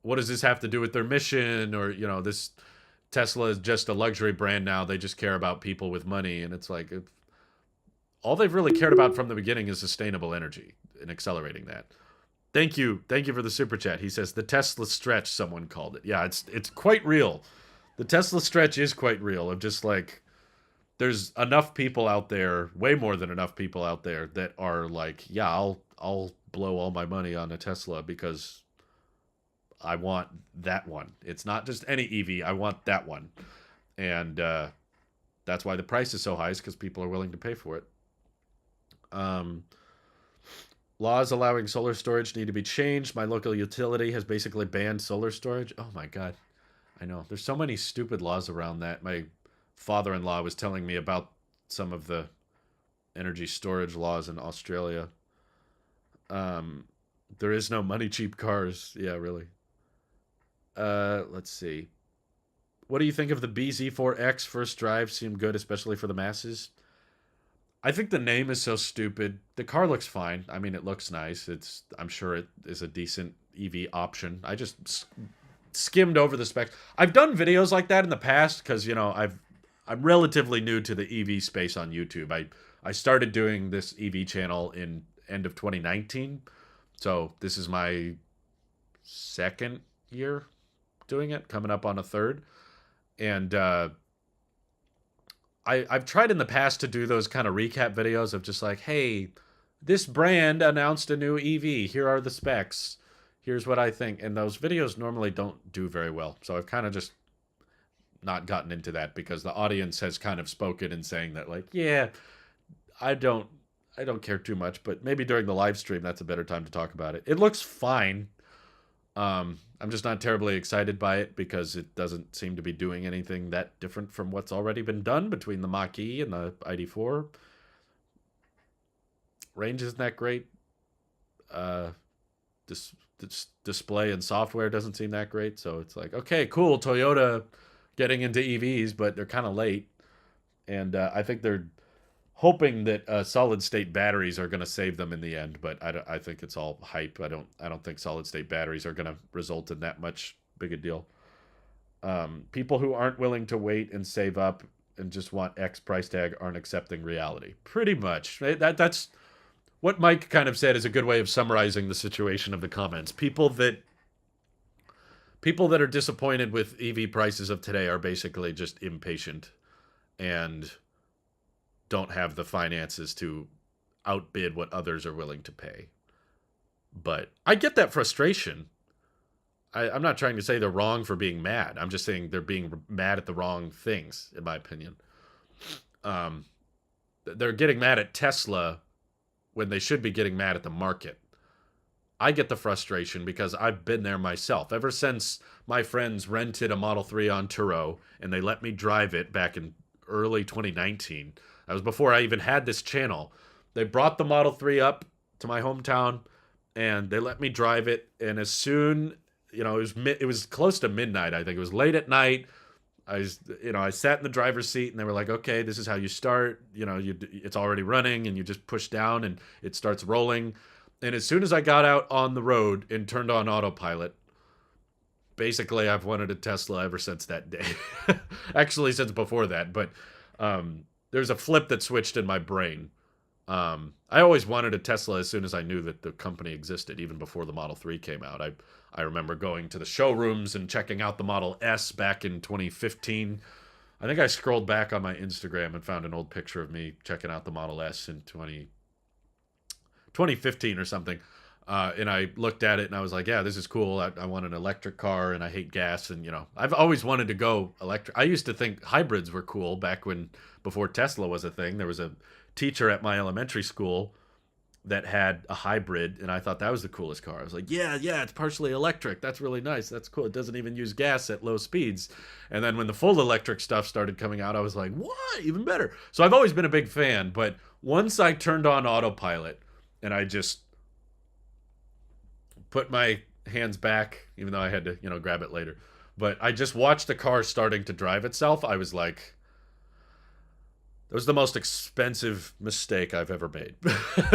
what does this have to do with their mission? Or, this Tesla is just a luxury brand now. They just care about people with money. And it's like, all they've really cared about from the beginning is sustainable energy and accelerating that. Thank you. Thank you for the super chat. He says, the Tesla stretch, someone called it. Yeah, it's quite real. The Tesla stretch is quite real. Of just like, there's enough people out there, way more than enough people out there that are like, yeah, I'll blow all my money on a Tesla because I want that one. It's not just any EV. I want that one, and that's why the price is so high. Is because people are willing to pay for it. Um, Laws allowing solar storage need to be changed. My local utility has basically banned solar storage. Oh my god, I know. There's so many stupid laws around that. My father-in-law was telling me about some of the energy storage laws in Australia. Um, there is no money cheap cars. Yeah, really. Let's see. What do you think of the BZ4X first drive? Seemed good, especially for the masses. I think the name is so stupid. The car looks fine. I mean, it looks nice. I'm sure it is a decent EV option. I just skimmed over the specs. I've done videos like that in the past because, I'm relatively new to the EV space on YouTube. I started doing this EV channel in end of 2019. So this is my second year doing it, coming up on a third. And I've tried in the past to do those kind of recap videos of just like, hey, this brand announced a new EV. Here are the specs. Here's what I think. And those videos normally don't do very well. So I've kind of just not gotten into that because the audience has kind of spoken and saying that like, yeah, I don't care too much, but maybe during the live stream that's a better time to talk about it. It looks fine. I'm just not terribly excited by it because it doesn't seem to be doing anything that different from what's already been done between the Mach-E and the ID4. Range isn't that great. This display and software doesn't seem that great. So it's like, okay, cool, Toyota getting into EVs, but they're kind of late. And I think they're hoping that solid state batteries are going to save them in the end, but I think it's all hype. I don't think solid state batteries are going to result in that much big a deal. People who aren't willing to wait and save up and just want X price tag aren't accepting reality. Pretty much. Right? That's what Mike kind of said is a good way of summarizing the situation of the comments. People that are disappointed with EV prices of today are basically just impatient and don't have the finances to outbid what others are willing to pay. But I get that frustration. I'm not trying to say they're wrong for being mad. I'm just saying they're being mad at the wrong things, in my opinion. They're getting mad at Tesla when they should be getting mad at the market. I get the frustration because I've been there myself. Ever since my friends rented a Model 3 on Turo and they let me drive it back in early 2019. That was before I even had this channel. They brought the Model 3 up to my hometown and they let me drive it. And as soon, it was close to midnight. I think it was late at night. I sat in the driver's seat and they were like, okay, this is how you start. It's already running and you just push down and it starts rolling. And as soon as I got out on the road and turned on autopilot, basically I've wanted a Tesla ever since that day. Actually, since before that. But there's a flip that switched in my brain. I always wanted a Tesla as soon as I knew that the company existed, even before the Model 3 came out. I remember going to the showrooms and checking out the Model S back in 2015. I think I scrolled back on my Instagram and found an old picture of me checking out the Model S in 2015 or something. And I looked at it and I was like, yeah, this is cool. I want an electric car and I hate gas. And, I've always wanted to go electric. I used to think hybrids were cool before Tesla was a thing. There was a teacher at my elementary school that had a hybrid and I thought that was the coolest car. I was like, yeah, it's partially electric. That's really nice. That's cool. It doesn't even use gas at low speeds. And then when the full electric stuff started coming out, I was like, what? Even better. So I've always been a big fan. But once I turned on autopilot and I just put my hands back, even though I had to, grab it later. But I just watched the car starting to drive itself. I was like, that was the most expensive mistake I've ever made.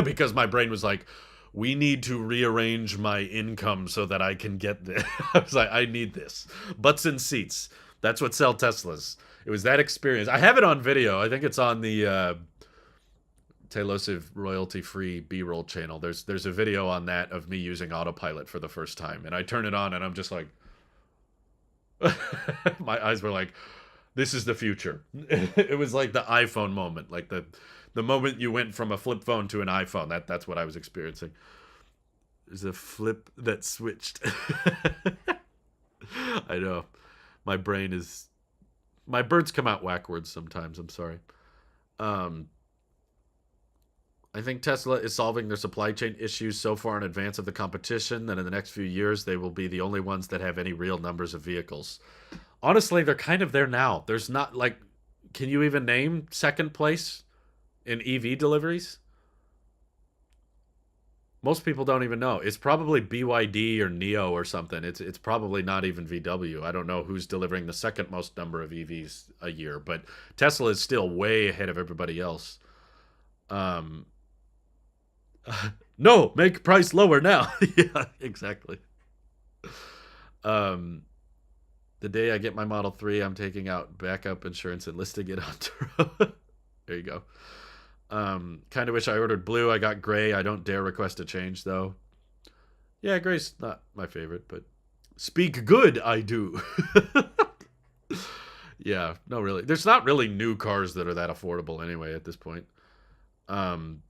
Because my brain was like, we need to rearrange my income so that I can get this. I was like, I need this. Butts and seats. That's what sell Teslas. It was that experience. I have it on video. I think it's on the Tailosive royalty-free B-roll channel. There's a video on that of me using autopilot for the first time. And I turn it on and I'm just like... my eyes were like... This is the future. It was like the iPhone moment, like the moment you went from a flip phone to an iPhone. That's what I was experiencing. There's a flip that switched. I know. My brain is my birds come out whackwards sometimes. I'm sorry. Um, I think Tesla is solving their supply chain issues so far in advance of the competition that in the next few years they will be the only ones that have any real numbers of vehicles. Honestly, they're kind of there now. There's not like, can you even name second place in EV deliveries? Most people don't even know. It's probably BYD or Neo or something. It's probably not even VW. I don't know who's delivering the second most number of EVs a year, but Tesla is still way ahead of everybody else. Um, no, make price lower now. Yeah, exactly. Um, the day I get my Model 3, I'm taking out backup insurance and listing it on Turo. There you go. Kind of wish I ordered blue. I got gray. I don't dare request a change though. Yeah, gray's not my favorite, but speak good, I do. Yeah, no, really. There's not really new cars that are that affordable anyway at this point. Um,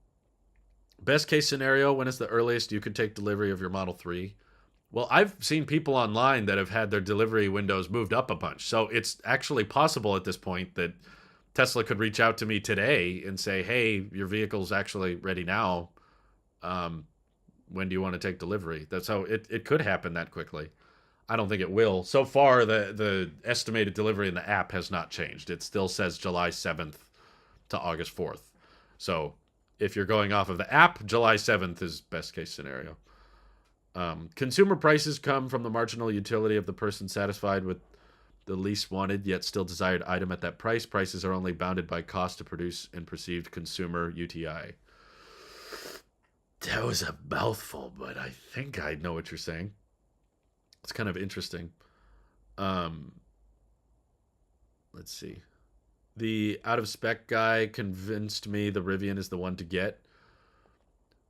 Best case scenario, when is the earliest you could take delivery of your Model 3? Well, I've seen people online that have had their delivery windows moved up a bunch. So it's actually possible at this point that Tesla could reach out to me today and say, "Hey, your vehicle's actually ready now. Um, when do you want to take delivery?" That's how it could happen that quickly. I don't think it will. So far, the estimated delivery in the app has not changed. It still says July 7th to August 4th. So if you're going off of the app, July 7th is best case scenario. Consumer prices come from the marginal utility of the person satisfied with the least wanted yet still desired item at that price. Prices are only bounded by cost to produce and perceived consumer UTI. That was a mouthful, but I think I know what you're saying. It's kind of interesting. Um, let's see. The out of spec guy convinced me the Rivian is the one to get.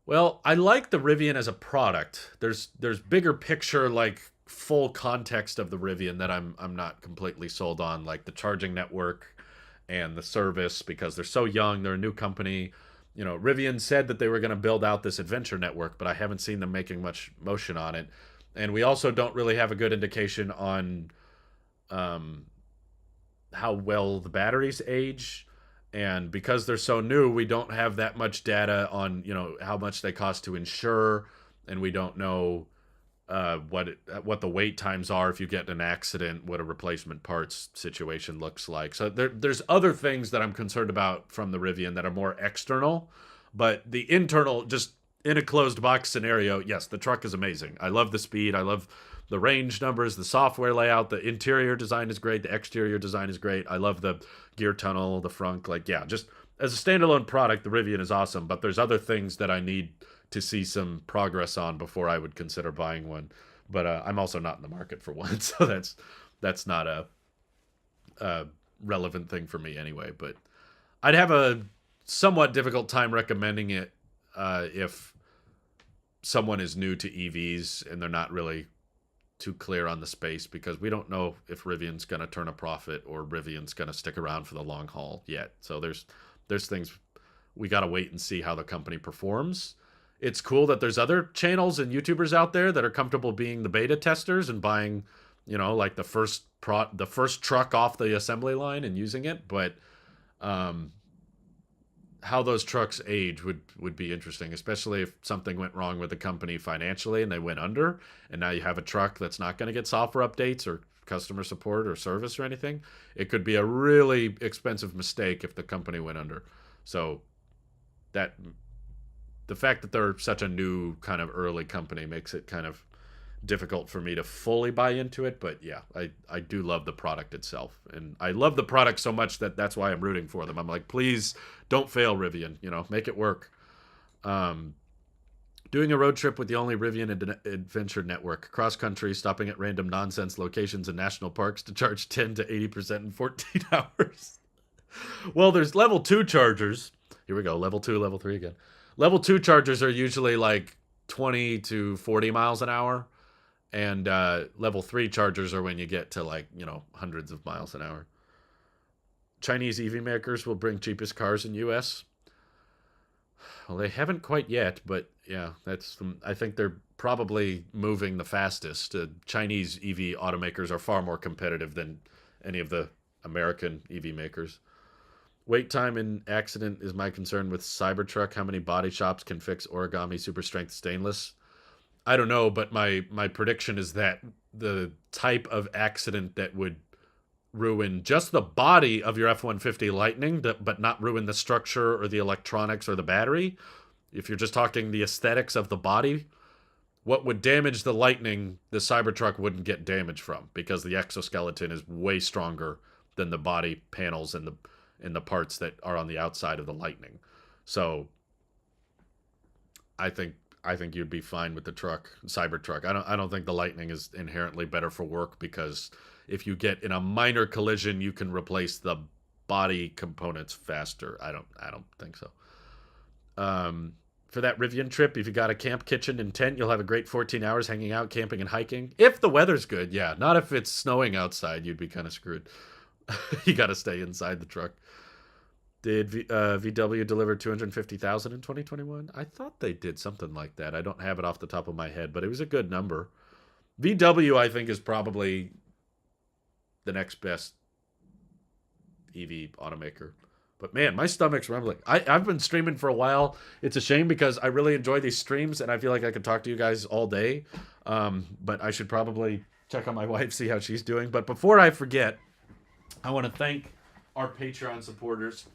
Well, I like the Rivian as a product. There's bigger picture like full context of the Rivian that I'm not completely sold on, like the charging network and the service because they're so young, they're a new company. You know, Rivian said that they were going to build out this adventure network, but I haven't seen them making much motion on it. And we also don't really have a good indication on um, how well the batteries age. And because they're so new, we don't have that much data on, how much they cost to insure, and we don't know what the wait times are if you get in an accident, what a replacement parts situation looks like. So there's other things that I'm concerned about from the Rivian that are more external, but the internal, just in a closed box scenario, yes, the truck is amazing. I love the speed. I love the range numbers, the software layout, the interior design is great, the exterior design is great. I love the gear tunnel, the frunk, like yeah, just as a standalone product, the Rivian is awesome, but there's other things that I need to see some progress on before I would consider buying one. But I'm also not in the market for one, so that's not a relevant thing for me anyway. But I'd have a somewhat difficult time recommending it if someone is new to EVs and they're not really too clear on the space because we don't know if Rivian's going to turn a profit or Rivian's going to stick around for the long haul yet. So there's things we got to wait and see how the company performs. It's cool that there's other channels and YouTubers out there that are comfortable being the beta testers and buying, like the first truck off the assembly line and using it, but um how those trucks age would be interesting, especially if something went wrong with the company financially and they went under, and now you have a truck that's not going to get software updates or customer support or service or anything. It could be a really expensive mistake if the company went under. So that the fact that they're such a new kind of early company makes it kind of difficult for me to fully buy into it. But yeah, I do love the product itself, and I love the product so much that that's why I'm rooting for them. I'm like, please don't fail, Rivian, make it work. um Doing a road trip with the only Rivian adventure network, cross country, stopping at random nonsense locations and national parks to charge 10 to 80% in 14 hours. Well, there's level 2 chargers. Here we go, level 2, level 3 again. Level 2 chargers are usually like 20 to 40 miles an hour. And level 3 chargers are when you get to like, hundreds of miles an hour. Chinese EV makers will bring cheapest cars in U.S. Well, they haven't quite yet, but yeah, I think they're probably moving the fastest. Chinese EV automakers are far more competitive than any of the American EV makers. Wait time in accident is my concern with Cybertruck. How many body shops can fix origami super strength stainless? I don't know, but my prediction is that the type of accident that would ruin just the body of your F-150 Lightning, but not ruin the structure or the electronics or the battery. If you're just talking the aesthetics of the body, what would damage the Lightning, the Cybertruck wouldn't get damage from, because the exoskeleton is way stronger than the body panels and the parts that are on the outside of the Lightning. So I think you'd be fine with the Cybertruck. I don't think the Lightning is inherently better for work, because if you get in a minor collision, you can replace the body components faster. I don't think so. For that Rivian trip, if you got a camp kitchen and tent, you'll have a great 14 hours hanging out, camping, and hiking. If the weather's good, yeah. Not if it's snowing outside. You'd be kind of screwed. You got to stay inside the truck. Did VW deliver 250,000 in 2021? I thought they did something like that. I don't have it off the top of my head, but it was a good number. VW, I think, is probably the next best EV automaker. But man, my stomach's rumbling. I've been streaming for a while. It's a shame because I really enjoy these streams and I feel like I could talk to you guys all day. But I should probably check on my wife, see how she's doing. But before I forget, I want to thank our Patreon supporters,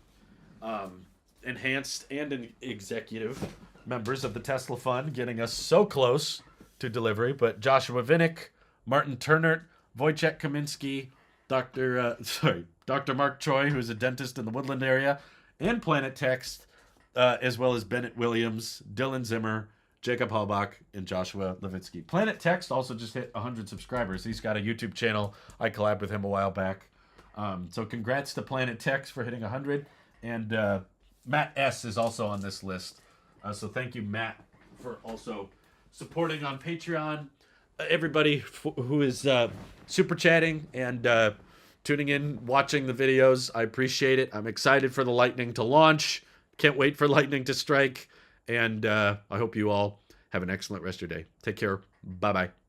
enhanced and executive members of the Tesla Fund, getting us so close to delivery. But Joshua Vinnick, Martin Turnert, Wojciech Kaminsky, Dr. Mark Choi, who's a dentist in the Woodland area, and Planet Text, as well as Bennett Williams, Dylan Zimmer, Jacob Halbach, and Joshua Levitsky. Planet Text also just hit 100 subscribers. He's got a YouTube channel. I collabed with him a while back. So congrats to Planet Text for hitting 100. And Matt S. is also on this list. So thank you, Matt, for also supporting on Patreon. Everybody who is super chatting and tuning in, watching the videos, I appreciate it. I'm excited for the Lightning to launch. Can't wait for Lightning to strike. And I hope you all have an excellent rest of your day. Take care. Bye-bye.